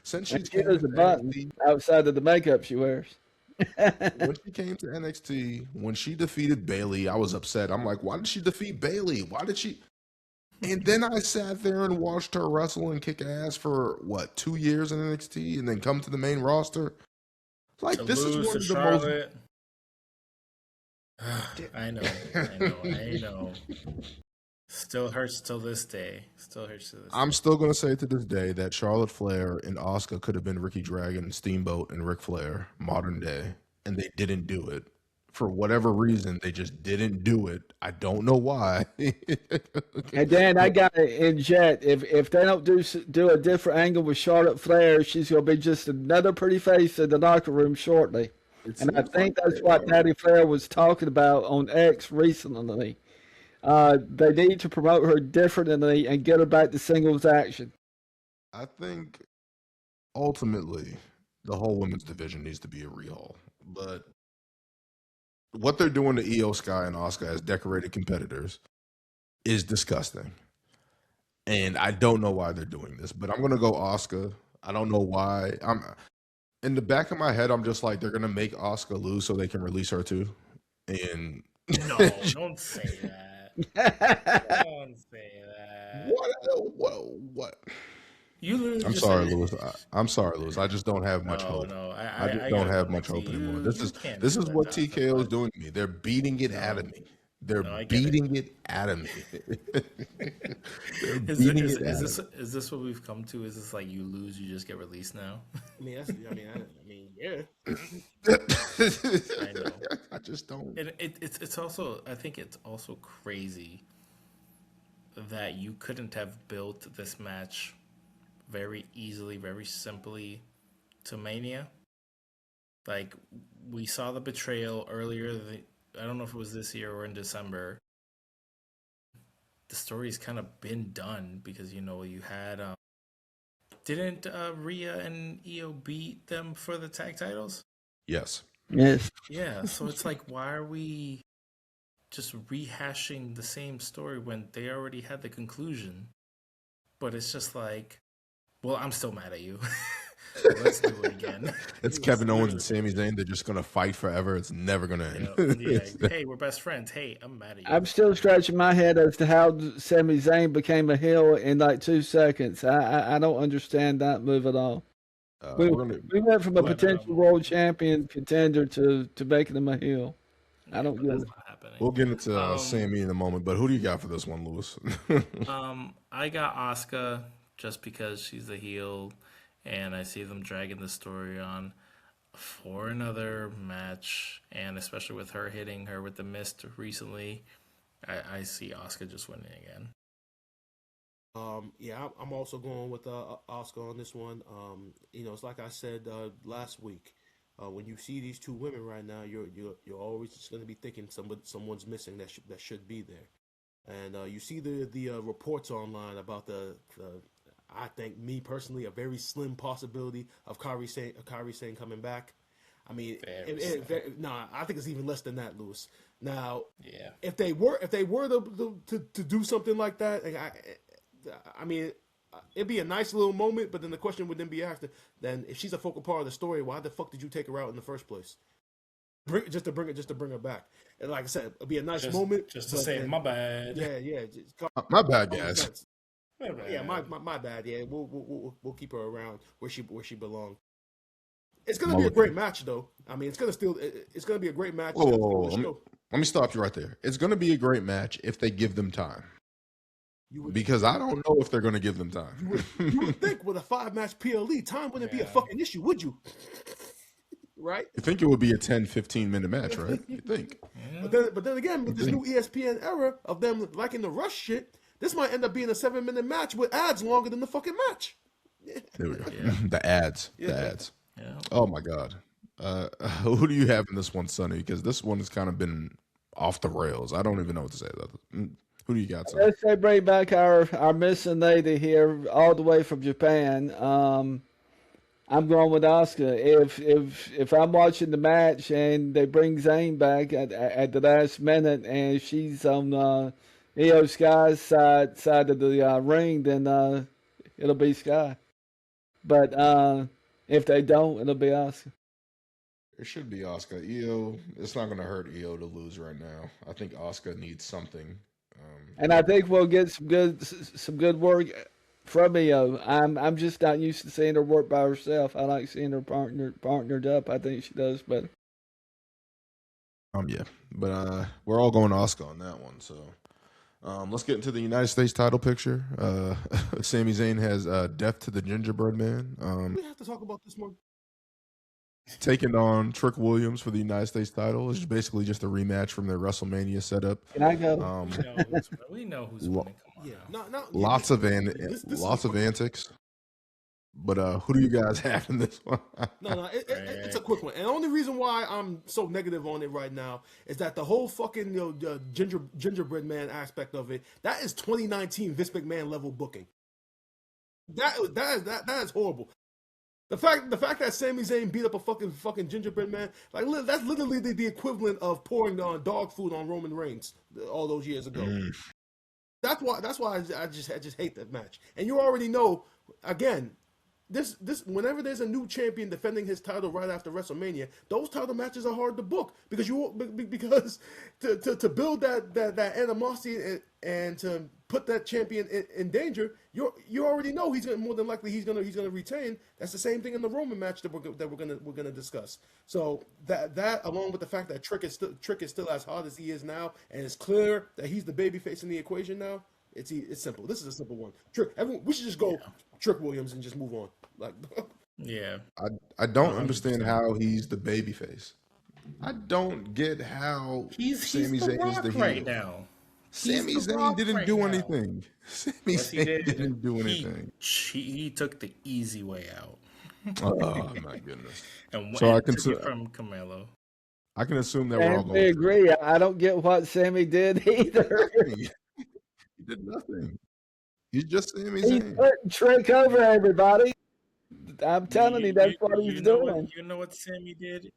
Speaker 1: Since she came to
Speaker 5: NXT, outside of the makeup she wears.
Speaker 1: When she came to NXT, when she defeated Bayley, I was upset. I'm like, why did she defeat Bayley? Why did she? And then I sat there and watched her wrestle and kick ass for, 2 years in NXT and then come to the main roster? Like
Speaker 4: To
Speaker 1: this is
Speaker 4: lose
Speaker 1: one
Speaker 4: to
Speaker 1: of the most.
Speaker 4: Charlotte. I know. Still hurts till this day.
Speaker 1: I'm still gonna say to this day that Charlotte Flair and Asuka could have been Ricky Dragon, Steamboat, and Ric Flair, modern day, and they didn't do it. For whatever reason, they just didn't do it. I don't know why.
Speaker 5: And then I got to inject, if they don't do a different angle with Charlotte Flair, she's going to be just another pretty face in the locker room shortly.
Speaker 1: It
Speaker 5: And I
Speaker 1: seems
Speaker 5: think
Speaker 1: like
Speaker 5: that's
Speaker 1: they
Speaker 5: what
Speaker 1: are.
Speaker 5: Natty Flair was talking about on X recently. They need to promote her differently and get her back to singles action.
Speaker 1: I think ultimately the whole women's division needs to be a rehaul. But what they're doing to Io Sky and Asuka as decorated competitors is disgusting. And I don't know why they're doing this, but I'm gonna go Asuka. I don't know why. I'm in the back of my head, I'm just like they're gonna make Asuka lose so they can release her too. And
Speaker 4: No, don't say that. Don't say that.
Speaker 1: what?
Speaker 4: You literally
Speaker 1: I'm
Speaker 4: just
Speaker 1: sorry,
Speaker 4: said
Speaker 1: Lewis. I'm sorry, Lewis. I just don't have much hope.
Speaker 4: No,
Speaker 1: I just
Speaker 4: I
Speaker 1: don't
Speaker 4: gotta
Speaker 1: have
Speaker 4: go
Speaker 1: much hope
Speaker 4: see
Speaker 1: anymore.
Speaker 4: you. You can't
Speaker 1: This
Speaker 4: do
Speaker 1: is
Speaker 4: that,
Speaker 1: what
Speaker 4: Jonathan.
Speaker 1: TKO is doing to me. They're beating it out of me. They're
Speaker 4: No, I get it.
Speaker 1: beating it out of me. They're
Speaker 4: Is,
Speaker 1: beating
Speaker 4: is,
Speaker 1: it
Speaker 4: is
Speaker 1: out
Speaker 4: this
Speaker 1: of me.
Speaker 4: is this what we've come to? Is this like you lose, you just get released now?
Speaker 3: I mean, yeah.
Speaker 4: I know.
Speaker 1: I just don't.
Speaker 4: And it's also, I think it's also crazy that you couldn't have built this match very easily, very simply to Mania. Like, we saw the betrayal earlier. I don't know if it was this year or in December. The story's kind of been done because, you had... didn't Rhea and Io beat them for the tag titles?
Speaker 1: Yes.
Speaker 5: Yes.
Speaker 4: Yeah, so it's like, why are we just rehashing the same story when they already had the conclusion? But it's just like, well, I'm still mad at you. Let's do it again.
Speaker 1: It's Kevin Owens and Sami Zayn. They're just gonna fight forever. It's never gonna end.
Speaker 4: Yeah. Hey, we're best friends. Hey, I'm mad at you.
Speaker 5: I'm still scratching my head as to how Sami Zayn became a heel in like 2 seconds. I don't understand that move at all. We went from a potential world champion contender to making him a heel. I don't get
Speaker 4: That's
Speaker 5: it.
Speaker 4: not happening.
Speaker 1: We'll get into Sami in a moment, but who do you got for this one, Lewis?
Speaker 4: I got Asuka just because she's the heel, and I see them dragging the story on for another match, and especially with her hitting her with the mist recently, I see Asuka just winning again.
Speaker 3: Yeah, I'm also going with Oscar on this one. It's like I said last week. When you see these two women right now, you're always just going to be thinking someone's missing that should be there. And you see the reports online about the I think, me personally, a very slim possibility of Kairi Sane coming back. I mean, I think it's even less than that, Lewis. Now,
Speaker 4: yeah,
Speaker 3: if they were to do something like that, I mean, it'd be a nice little moment. But then the question would then be after, then if she's a focal part of the story, why the fuck did you take her out in the first place? Just to bring her back. And like I said, it'd be a nice moment.
Speaker 4: Just to say, my bad.
Speaker 3: Yeah.
Speaker 1: My bad, guys.
Speaker 3: Yeah, my bad. Yeah, we'll keep her around where she belongs. It's gonna be a great match, though. I mean, it's gonna be a great match.
Speaker 1: Whoa. Let me stop you right there. It's gonna be a great match if they give them time. Because I don't know if they're gonna give them time.
Speaker 3: You would think with a 5-match PLE, time wouldn't be a fucking issue, would you? Right?
Speaker 1: You think it would be a 10-15 minute match, right? You think?
Speaker 3: Yeah. But then again, with this new ESPN era of them liking the rush shit, this might end up being a 7-minute match with ads longer than the fucking match.
Speaker 1: There we go. Yeah. The ads.
Speaker 3: Yeah.
Speaker 1: The ads.
Speaker 4: Yeah.
Speaker 1: Oh my God. Who do you have in this one, Sonny? Because this one has kind of been off the rails. I don't even know what to say about it. Who do you got, Sonny?
Speaker 5: Let's say bring back our missing lady here all the way from Japan. I'm going with Asuka. If I'm watching the match and they bring Zayn back at the last minute and she's on Io Sky's side of the ring, then it'll be Sky. But if they don't, it'll be Asuka.
Speaker 1: It should be Asuka. Io, it's not going to hurt Io to lose right now. I think Asuka needs something.
Speaker 5: And I think we'll get some good work Fabio. I'm just not used to seeing her work by herself. I like seeing her partnered up. I think she does better.
Speaker 1: Yeah, but we're all going to Oscar on that one. So let's get into the United States title picture. Sami Zayn has Death to the Gingerbread Man.
Speaker 3: We have to talk about this more.
Speaker 1: Taking on Trick Williams for the United States title. It's basically just a rematch from their WrestleMania setup.
Speaker 5: Can I go?
Speaker 4: We know who's winning. Come on.
Speaker 3: Yeah,
Speaker 1: lots of antics. But who do you guys have in this one?
Speaker 3: It's a quick one. And the only reason why I'm so negative on it right now is that the whole fucking gingerbread man aspect of it, that is 2019 Vince McMahon level booking. That is horrible. The fact that Sami Zayn beat up a fucking gingerbread man, like that's literally the equivalent of pouring dog food on Roman Reigns all those years ago. That's why I just hate that match. And you already know, again, this whenever there's a new champion defending his title right after WrestleMania, those title matches are hard to book because to build that animosity and to put that champion in danger, you already know he's gonna retain. That's the same thing in the Roman match that we're gonna discuss. So that along with the fact that Trick is still as hot as he is now, and it's clear that he's the babyface in the equation now. It's simple. This is a simple one. We should just go Trick Williams and just move on. Like,
Speaker 4: yeah.
Speaker 1: I don't understand how he's the babyface. I don't get how Sami Zayn is the heel
Speaker 4: right now.
Speaker 1: Sami Zayn didn't do anything. Sami Zayn didn't do anything.
Speaker 4: He took the easy way out.
Speaker 1: Oh my goodness!
Speaker 4: So I can from Camelo.
Speaker 1: I can assume that we're all going.
Speaker 5: I agree. I don't get what Sami did either.
Speaker 1: He did nothing. He's just Sami Zayn.
Speaker 5: He's putting Trick over everybody. I'm telling you, that's what he's doing.
Speaker 4: You know what Sami did?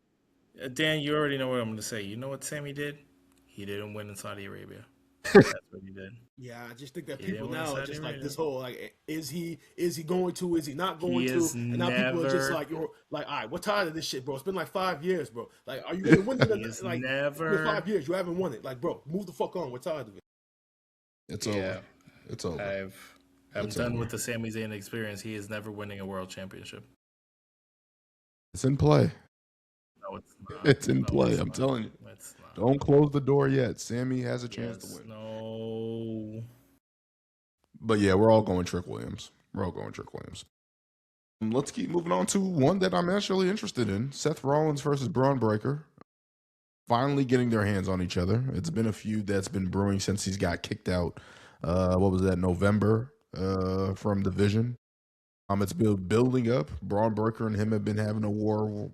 Speaker 4: Dan, you already know what I'm going to say. You know what Sami did? He didn't win in Saudi Arabia. That's what he did.
Speaker 3: Yeah, I just think that people now are just like this whole like, is he going to? Is he not going to? And now people are just like, all right, we're tired of this shit, bro. It's been like 5 years, bro. Like, are you going to win it? Like, in 5 years, you haven't won it. Like, bro, move the fuck on. We're tired of it.
Speaker 1: It's over. It's over.
Speaker 4: I'm done with the Sami Zayn experience. He is never winning a world championship.
Speaker 1: It's in play.
Speaker 4: No, it's not.
Speaker 1: It's in play. I'm telling you.
Speaker 4: It's not.
Speaker 1: Don't close the door yet. Sami has a chance to win.
Speaker 4: No.
Speaker 1: But yeah, we're all going Trick Williams. Let's keep moving on to one that I'm actually interested in. Seth Rollins versus Braun Breaker. Finally getting their hands on each other. It's been a feud that's been brewing since he's got kicked out. What was that, November from Division. It's been building up. Braun Breaker and him have been having a war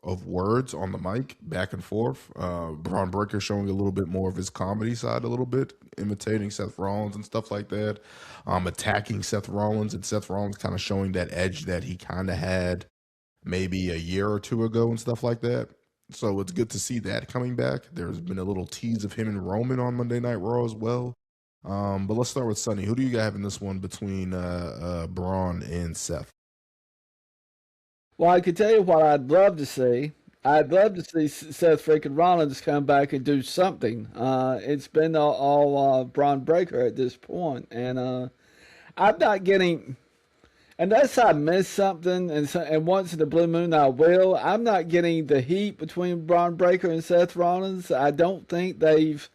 Speaker 1: of words on the mic, back and forth. Braun Breaker showing a little bit more of his comedy side a little bit, imitating Seth Rollins and stuff like that. Attacking Seth Rollins, and Seth Rollins kind of showing that edge that he kind of had maybe a year or two ago and stuff like that. So it's good to see that coming back. There's been a little tease of him and Roman on Monday Night Raw as well. But let's start with Sonny. Who do you have in this one between Braun and Seth?
Speaker 5: Well, I could tell you what I'd love to see. I'd love to see Seth freaking Rollins come back and do something. It's been all Braun Breaker at this point, and I'm not getting, unless I miss something, and once in the blue moon I will. I'm not getting the heat between Braun Breaker and Seth Rollins. I don't think they've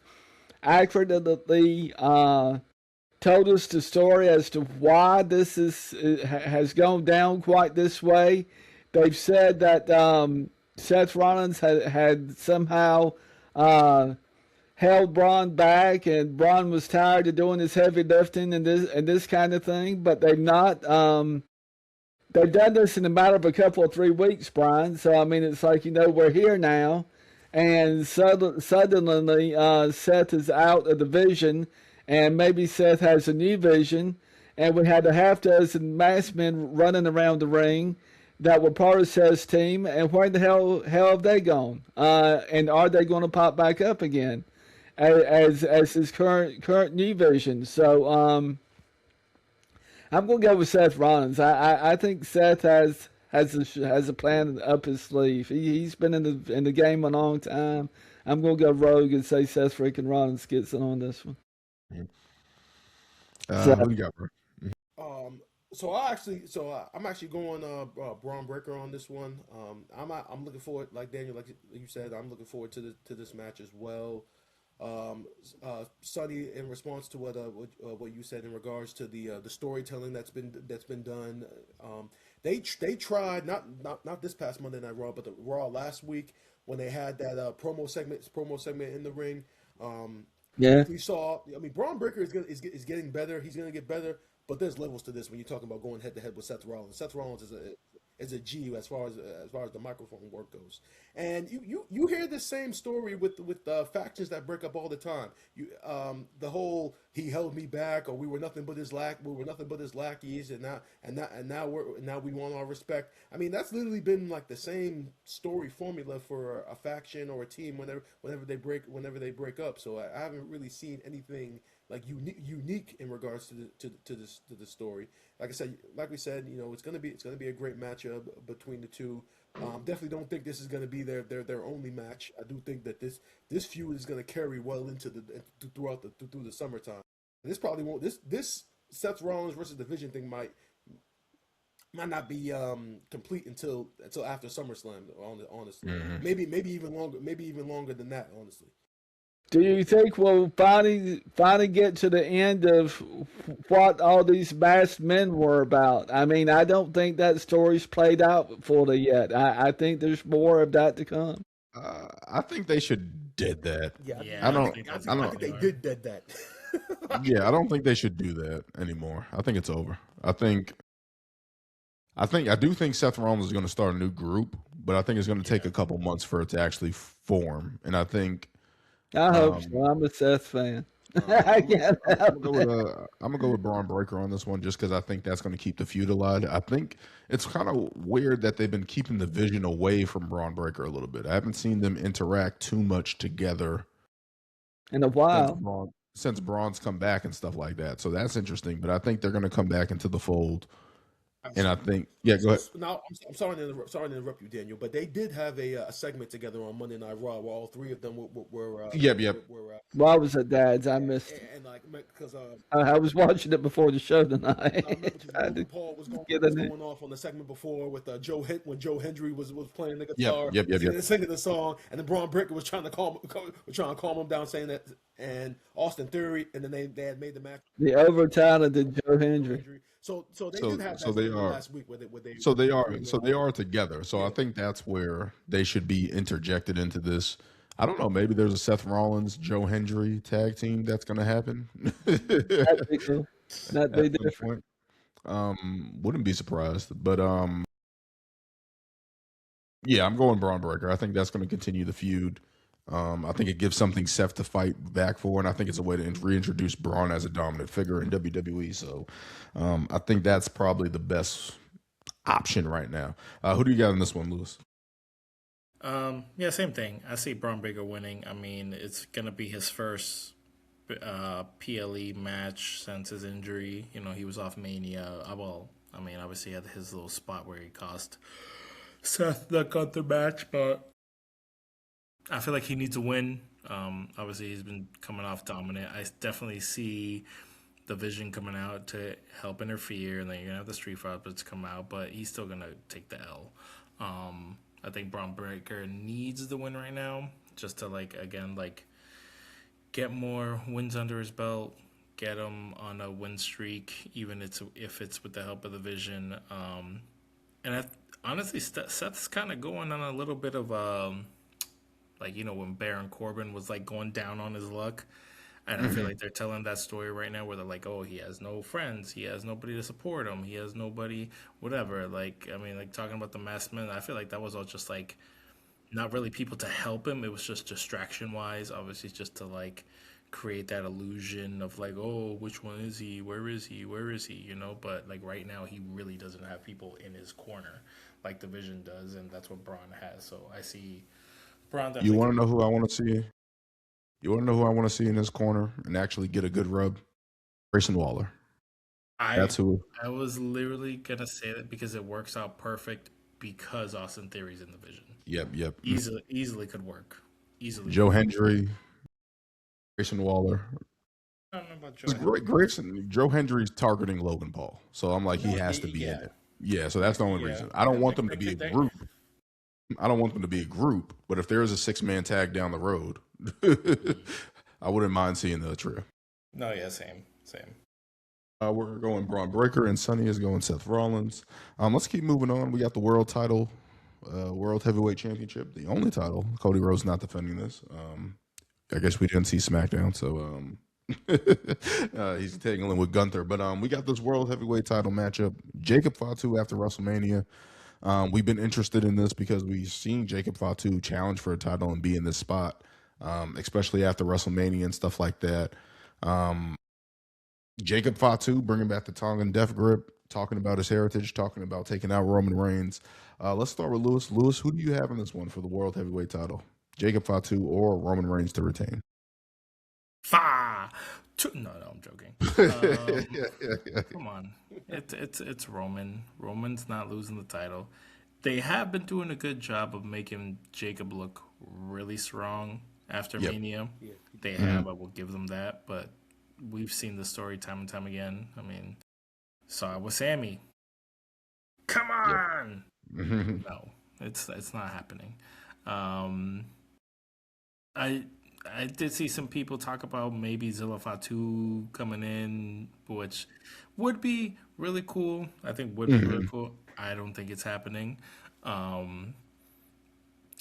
Speaker 5: accurately told us the story as to why this has gone down quite this way. They've said that Seth Rollins had somehow held Braun back, and Braun was tired of doing his heavy lifting and this kind of thing. But they've not. They've done this in a matter of a couple of 3 weeks, Brian. So I mean, it's like, we're here now, and suddenly Seth is out of the vision, and maybe Seth has a new vision, and we had a half dozen masked men running around the ring that were part of Seth's team, and where the hell have they gone? And are they going to pop back up again as his current new vision? So I'm going to go with Seth Rollins. I think Seth has a plan up his sleeve. He's been in the game a long time. I'm going to go rogue and say Seth freaking Rollins gets it on this one.
Speaker 1: Who you got, bro?
Speaker 3: I'm actually going Braun Breaker on this one. I'm looking forward, like Daniel, like you said, I'm looking forward to this match as well. Sonny, in response to what you said in regards to the storytelling that's been done, they tried not this past Monday Night Raw, but the Raw last week when they had that promo segment in the ring.
Speaker 5: Yeah.
Speaker 3: We saw. I mean, Braun Breaker is getting better. He's going to get better, but there's levels to this when you're talking about going head to head with Seth Rollins. Seth Rollins is a G as far as the microphone work goes. And you hear the same story with factions that break up all the time. The whole he held me back, or we were nothing but his lackeys, and now we want our respect. I mean, that's literally been like the same story formula for a faction or a team whenever they break up. So I haven't really seen anything like unique in regards to this story. Like we said, it's gonna be a great matchup between the two. Definitely don't think this is gonna be their only match. I do think that this feud is gonna carry well into through the summertime. And this probably won't this Seth Rollins versus Division thing might not be complete until after SummerSlam. Honestly, maybe even longer than that. Honestly.
Speaker 5: Do you think we'll finally get to the end of what all these masked men were about? I mean, I don't think that story's played out fully yet. I think there's more of that to come.
Speaker 1: I think they should dead that.
Speaker 4: Yeah,
Speaker 1: I don't.
Speaker 3: I think they did dead that.
Speaker 1: Yeah, I don't think they should do that anymore. I think it's over. I do think Seth Rollins is going to start a new group, but I think it's going to take a couple months for it to actually form. And I think
Speaker 5: I hope so. I'm a Seth fan. I can't
Speaker 1: I'm gonna go with Braun Breaker on this one just because I think that's going to keep the feud alive. I think it's kind of weird that they've been keeping the vision away from Braun Breaker a little bit. I haven't seen them interact too much together
Speaker 5: in a while
Speaker 1: since Braun's come back and stuff like that. So that's interesting. But I think they're going to come back into the fold. And I think, go ahead.
Speaker 3: Now, I'm sorry to interrupt you, Daniel, but they did have a segment together on Monday Night Raw where all three of them were
Speaker 5: well, I was at Dad's. I missed it.
Speaker 3: And like, because
Speaker 5: I was watching it before the show tonight.
Speaker 3: Logan Paul was going off on the segment before with when Joe Hendry was playing the guitar, singing the song, and then Braun Breaker was trying to calm him down, saying that, and Austin Theory, and then they had made the match
Speaker 5: the over-talented Joe Hendry.
Speaker 3: So they did have that last week where they
Speaker 1: are together. So I think that's where they should be interjected into this. I don't know. Maybe there's a Seth Rollins, Joe Hendry tag team that's going to happen.
Speaker 5: That'd be cool. That'd be different.
Speaker 1: Wouldn't be surprised, but yeah, I'm going Braun Breaker. I think that's going to continue the feud. I think it gives something Seth to fight back for, and I think it's a way to reintroduce Braun as a dominant figure in WWE. So I think that's probably the best option right now. Who do you got in this one, Lewis?
Speaker 4: Yeah, same thing. I see Braun Breaker winning. I mean, it's going to be his first PLE match since his injury. He was off Mania. Obviously he had his little spot where he cost Seth the Gunther match, but I feel like he needs a win. Obviously, he's been coming off dominant. I definitely see the Vision coming out to help interfere, and then you're going to have the Street Profits come out, but he's still going to take the L. I think Braun Breaker needs the win right now just to, get more wins under his belt, get him on a win streak, even if it's with the help of the Vision. Honestly, Seth's kind of going on a little bit of when Baron Corbin was going down on his luck, and I feel like they're telling that story right now where they're like, oh, he has no friends, he has nobody to support him, he has nobody, whatever. Talking about the masked men, I feel like that was all just not really people to help him. It was just distraction wise, obviously, just to create that illusion of oh, which one is he? Where is he? But right now, he really doesn't have people in his corner like the Vision does, and that's what Braun has. So I see.
Speaker 1: You want to know who I want to see? You want to know who I want to see in this corner and actually get a good rub? Grayson Waller. That's who.
Speaker 4: I was literally gonna say that because it works out perfect because Austin Theory's in the Vision.
Speaker 1: Yep.
Speaker 4: Easily could work. Easily.
Speaker 1: Joe Hendry, Grayson Waller.
Speaker 4: I don't know about Joe.
Speaker 1: Because Grayson, Joe Hendry's targeting Logan Paul, so I'm like, he has to be in it. Yeah, so that's the only reason. I don't want them to be a group. I don't want them to be a group, but if there is a 6-man tag down the road, I wouldn't mind seeing the trio.
Speaker 4: No, yeah, same.
Speaker 1: We're going Braun Breaker, and Sonny is going Seth Rollins. Let's keep moving on. We got the world title, World Heavyweight Championship, the only title. Cody Rhodes not defending this. I guess we didn't see SmackDown, so he's tagging in with Gunther. But we got this World Heavyweight title matchup. Jacob Fatu after WrestleMania. We've been interested in this because we've seen Jacob Fatu challenge for a title and be in this spot, especially after WrestleMania and stuff like that. Jacob Fatu bringing back the Tongan Death Grip, talking about his heritage, talking about taking out Roman Reigns. Let's start with Lewis. Lewis, who do you have in this one for the World Heavyweight title? Jacob Fatu or Roman Reigns to retain?
Speaker 4: No, I'm joking. Come on, it's Roman. Roman's not losing the title. They have been doing a good job of making Jacob look really strong after Mania. They have. I will give them that, but we've seen the story time and time again. I mean, saw it with Sammy. Come on. No, it's not happening. I did see some people talk about maybe Zilla Fatu coming in, which would be really cool. I think would be really cool. I don't think it's happening,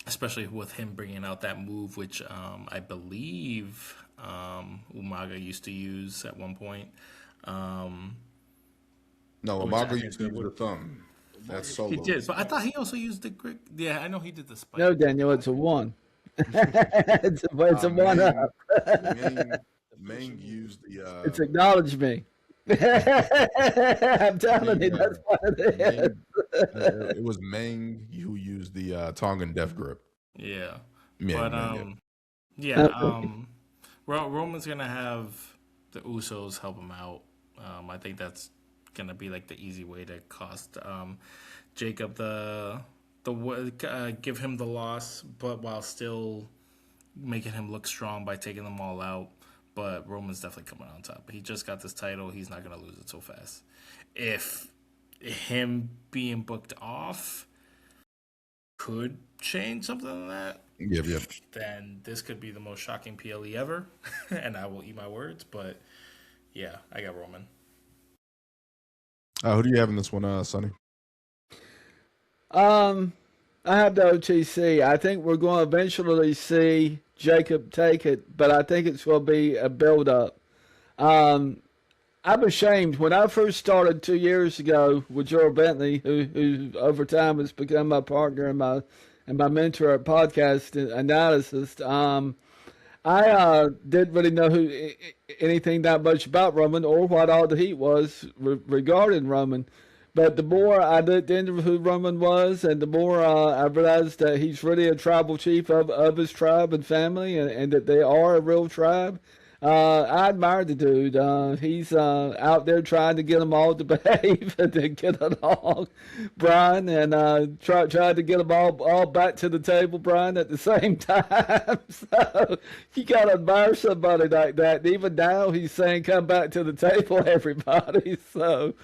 Speaker 4: especially with him bringing out that move, which I believe Umaga used to use at one point.
Speaker 1: No, Umaga used to use the thumb. That's solo.
Speaker 4: He did, but I thought he also used the grip. Yeah, I know he did the spike.
Speaker 5: No, Daniel, it's a 1. it's a 1-up.
Speaker 1: Meng used the.
Speaker 5: It's acknowledge me. I'm telling you, that's what it is.
Speaker 1: It was Meng who used the Tongan Death Grip.
Speaker 4: Yeah.
Speaker 1: Roman's
Speaker 4: gonna have the Usos help him out. I think that's gonna be like the easy way to cost Jacob give him the loss, but while still making him look strong by taking them all out. But Roman's definitely coming on top. He just got this title. He's not going to lose it so fast. If him being booked off could change something like that, then this could be the most shocking PLE ever. And I will eat my words. But, yeah, I got Roman.
Speaker 1: Who do you have in this one, Sonny?
Speaker 5: I have the OTC. I think we're going to eventually see Jacob take it, but I think it's going to be a build-up. I'm ashamed. When I first started 2 years ago with Gerald Bentley, who over time has become my partner and my mentor at podcast analysis, I didn't really know anything that much about Roman or what all the heat was regarding Roman. But the more I looked into who Roman was, and the more I realized that he's really a tribal chief of his tribe and family, and that they are a real tribe, I admire the dude. He's out there trying to get them all to behave and to get along, Brian, and trying to get them all back to the table, Brian, at the same time. So you got to admire somebody like that. And even now he's saying, come back to the table, everybody. So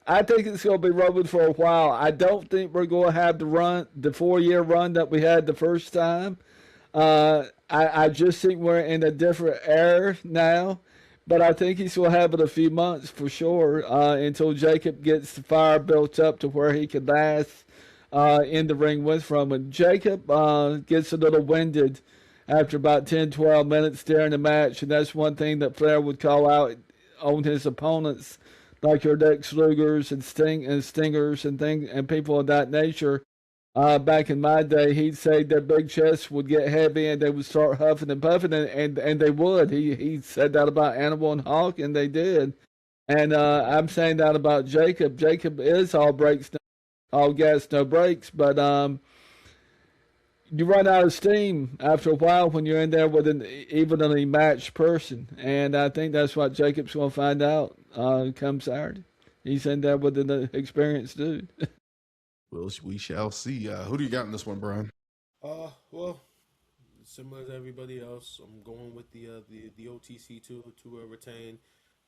Speaker 5: I think it's going to be Roman for a while. I don't think we're going to have the 4-year run that we had the first time. I just think we're in a different era now, but I think he's going to have it a few months for sure until Jacob gets the fire built up to where he can last in the ring with Roman. Jacob gets a little winded after about 10, 12 minutes during the match, and that's one thing that Flair would call out on his opponents, like your Lex Lugers and Stingers and people of that nature. Back in my day, he'd say their big chests would get heavy and they would start huffing and puffing, and they would. He said that about Animal and Hawk, and they did. And I'm saying that about Jacob. Jacob is all gas, no brakes, but you run out of steam after a while when you're in there with an evenly matched person. And I think that's what Jacob's going to find out come Saturday. He's in there with an experienced dude.
Speaker 1: Well, we shall see. Who do you got in this one, Brian?
Speaker 3: Well, Similar to everybody else, I'm going with the OTC to retain.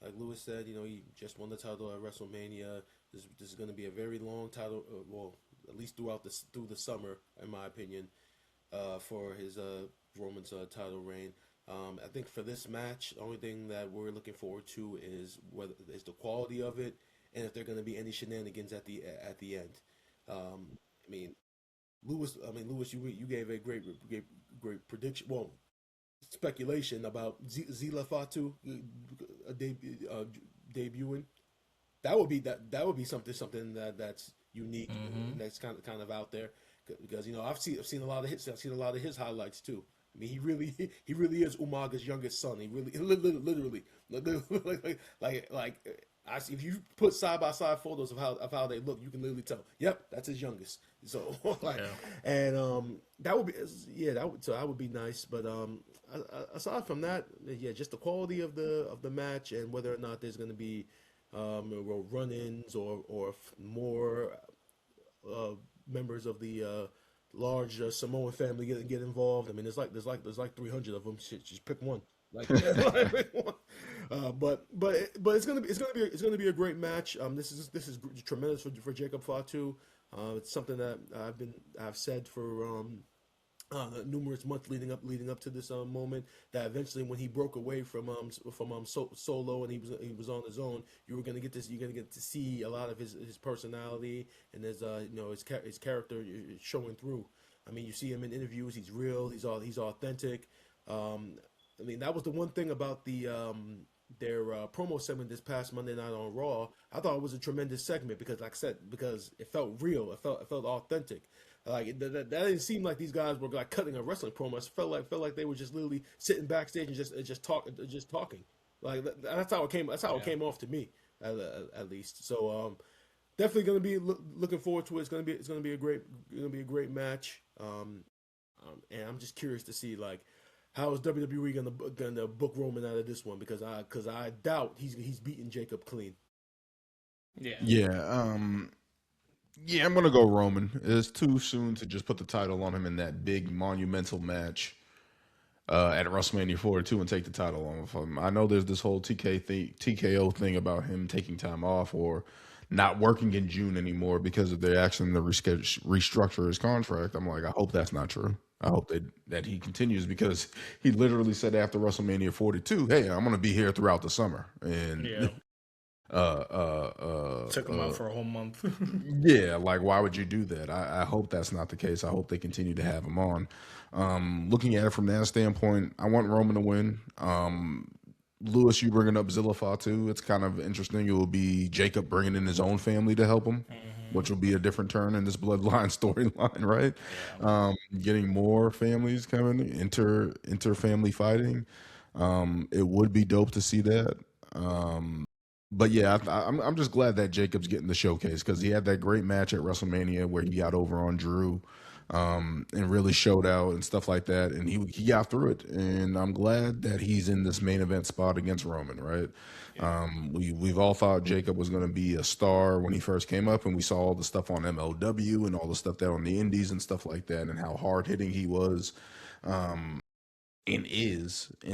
Speaker 3: Like Lewis said, he just won the title at WrestleMania. This is going to be a very long title. Well, at least through the summer, in my opinion, for his Roman's title reign. I think for this match, the only thing that we're looking forward to is the quality of it, and if there are going to be any shenanigans at the end. I mean, Lewis, you gave a great prediction. Well, speculation about Zila Fatu debuting. That would be something that's unique, that's kind of out there, because I've seen a lot of hits. I've seen a lot of his highlights too. I mean, he really is Umaga's youngest son. He really, literally, if you put side by side photos of how they look, you can literally tell. Yep, that's his youngest. So and that would be that would be nice. But aside from that, just the quality of the match and whether or not there's going to be run-ins or more members of the large Samoan family get involved. I mean, there's like 300 of them. Shit, just pick one. But it's gonna be a great match. This is tremendous for Jacob Fatu. It's something that I've said for numerous months leading up to this moment, that eventually when he broke away from Solo and he was on his own, you're gonna get to see a lot of his personality and his character showing through. I mean, you see him in interviews. He's real. He's authentic. I mean, that was the one thing about their promo segment this past Monday night on Raw. I thought it was a tremendous segment because, like I said, because it felt real. It felt authentic. Like that didn't seem like these guys were like cutting a wrestling promo. It felt like they were just literally sitting backstage and just talking. Like that's how it came. That's how it came off to me, at least. So definitely going to be looking forward to it. It's going to be a great match. And I'm just curious to see like how is WWE gonna book Roman out of this one, because I doubt he's beating Jacob clean.
Speaker 1: Yeah, I'm gonna go Roman. It's too soon to just put the title on him in that big monumental match at WrestleMania 42 and take the title off him. I know there's this whole TKO thing about him taking time off or not working in June anymore because of their action to restructure his contract. I'm like, I hope that's not true. I hope that he continues, because he literally said after WrestleMania 42, "Hey, I'm gonna be here throughout the summer," and
Speaker 4: took him out for a whole month.
Speaker 1: Yeah, like why would you do that? I hope that's not the case. I hope they continue to have him on. Looking at it from that standpoint, I want Roman to win. Lewis, you bringing up Zilla Fatu, it's kind of interesting. It will be Jacob bringing in his own family to help him, which will be a different turn in this bloodline storyline, right? Getting more families coming, inter-family fighting. It would be dope to see that. But yeah, I'm just glad that Jacob's getting the showcase, because he had that great match at WrestleMania where he got over on Drew, and really showed out and stuff like that, and he got through it. And I'm glad that he's in this main event spot against Roman, right? We've all thought Jacob was going to be a star when he first came up, and we saw all the stuff on MLW and all the stuff that on the Indies and stuff like that, and how hard hitting he was. And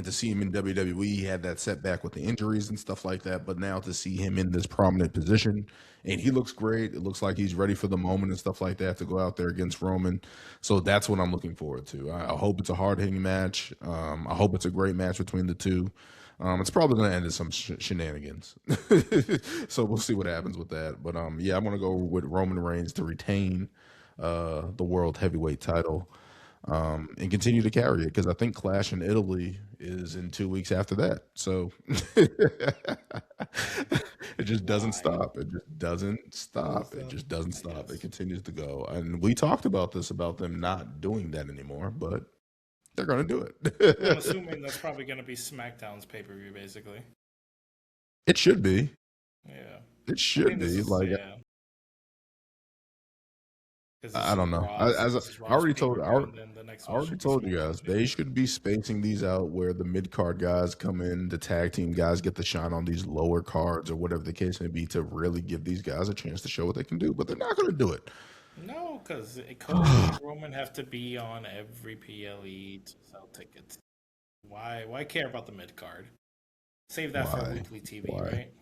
Speaker 1: to see him in WWE, he had that setback with the injuries and stuff like that. But now to see him in this prominent position, and he looks great. It looks like he's ready for the moment and stuff like that to go out there against Roman. So that's what I'm looking forward to. I hope it's a hard-hitting match. I hope it's a great match between the two. It's probably going to end in some shenanigans. So we'll see what happens with that. But yeah, I'm going to go with Roman Reigns to retain the World Heavyweight title. And continue to carry it, because I think Clash in Italy is in 2 weeks after that. So it just doesn't stop. It just doesn't stop. It just doesn't stop. It continues to go. And we talked about them not doing that anymore, but they're going to do it.
Speaker 4: I'm assuming that's probably going to be SmackDown's pay-per-view, basically.
Speaker 1: It should be.
Speaker 4: Yeah.
Speaker 1: It should be. I don't know. I already told you guys, they should be spacing these out where the mid-card guys come in, the tag team guys get the shine on these lower cards or whatever the case may be, to really give these guys a chance to show what they can do. But they're not going to do it.
Speaker 4: No, because Cody and Roman have to be on every PLE to sell tickets. Why? Why care about the mid card? Save that for
Speaker 1: Why?
Speaker 4: weekly TV,
Speaker 1: Why?
Speaker 4: right?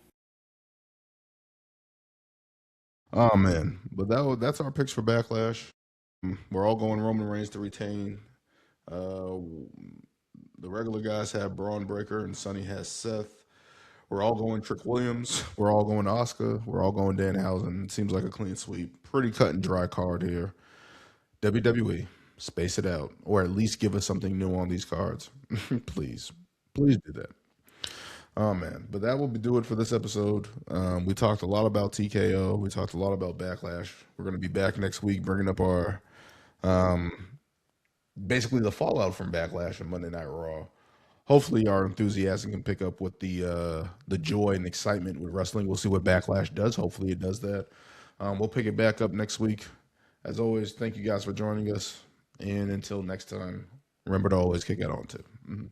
Speaker 1: Oh man, but that's our picks for Backlash. We're all going Roman Reigns to retain. Uh, the regular guys have Braun Breaker and Sonny has Seth. We're all going Trick Williams. We're all going Oscar. We're all going Danhausen. It seems like a clean sweep. Pretty cut and dry card here. WWE, space it out, or at least give us something new on these cards. Please, please do that. Oh man, but that will do it for this episode. We talked a lot about TKO. We talked a lot about Backlash. We're going to be back next week, bringing up our basically the fallout from Backlash and Monday Night Raw. Hopefully, our enthusiasm can pick up with the joy and excitement with wrestling. We'll see what Backlash does. Hopefully, it does that. We'll pick it back up next week. As always, thank you guys for joining us. And until next time, remember to always kick it on too.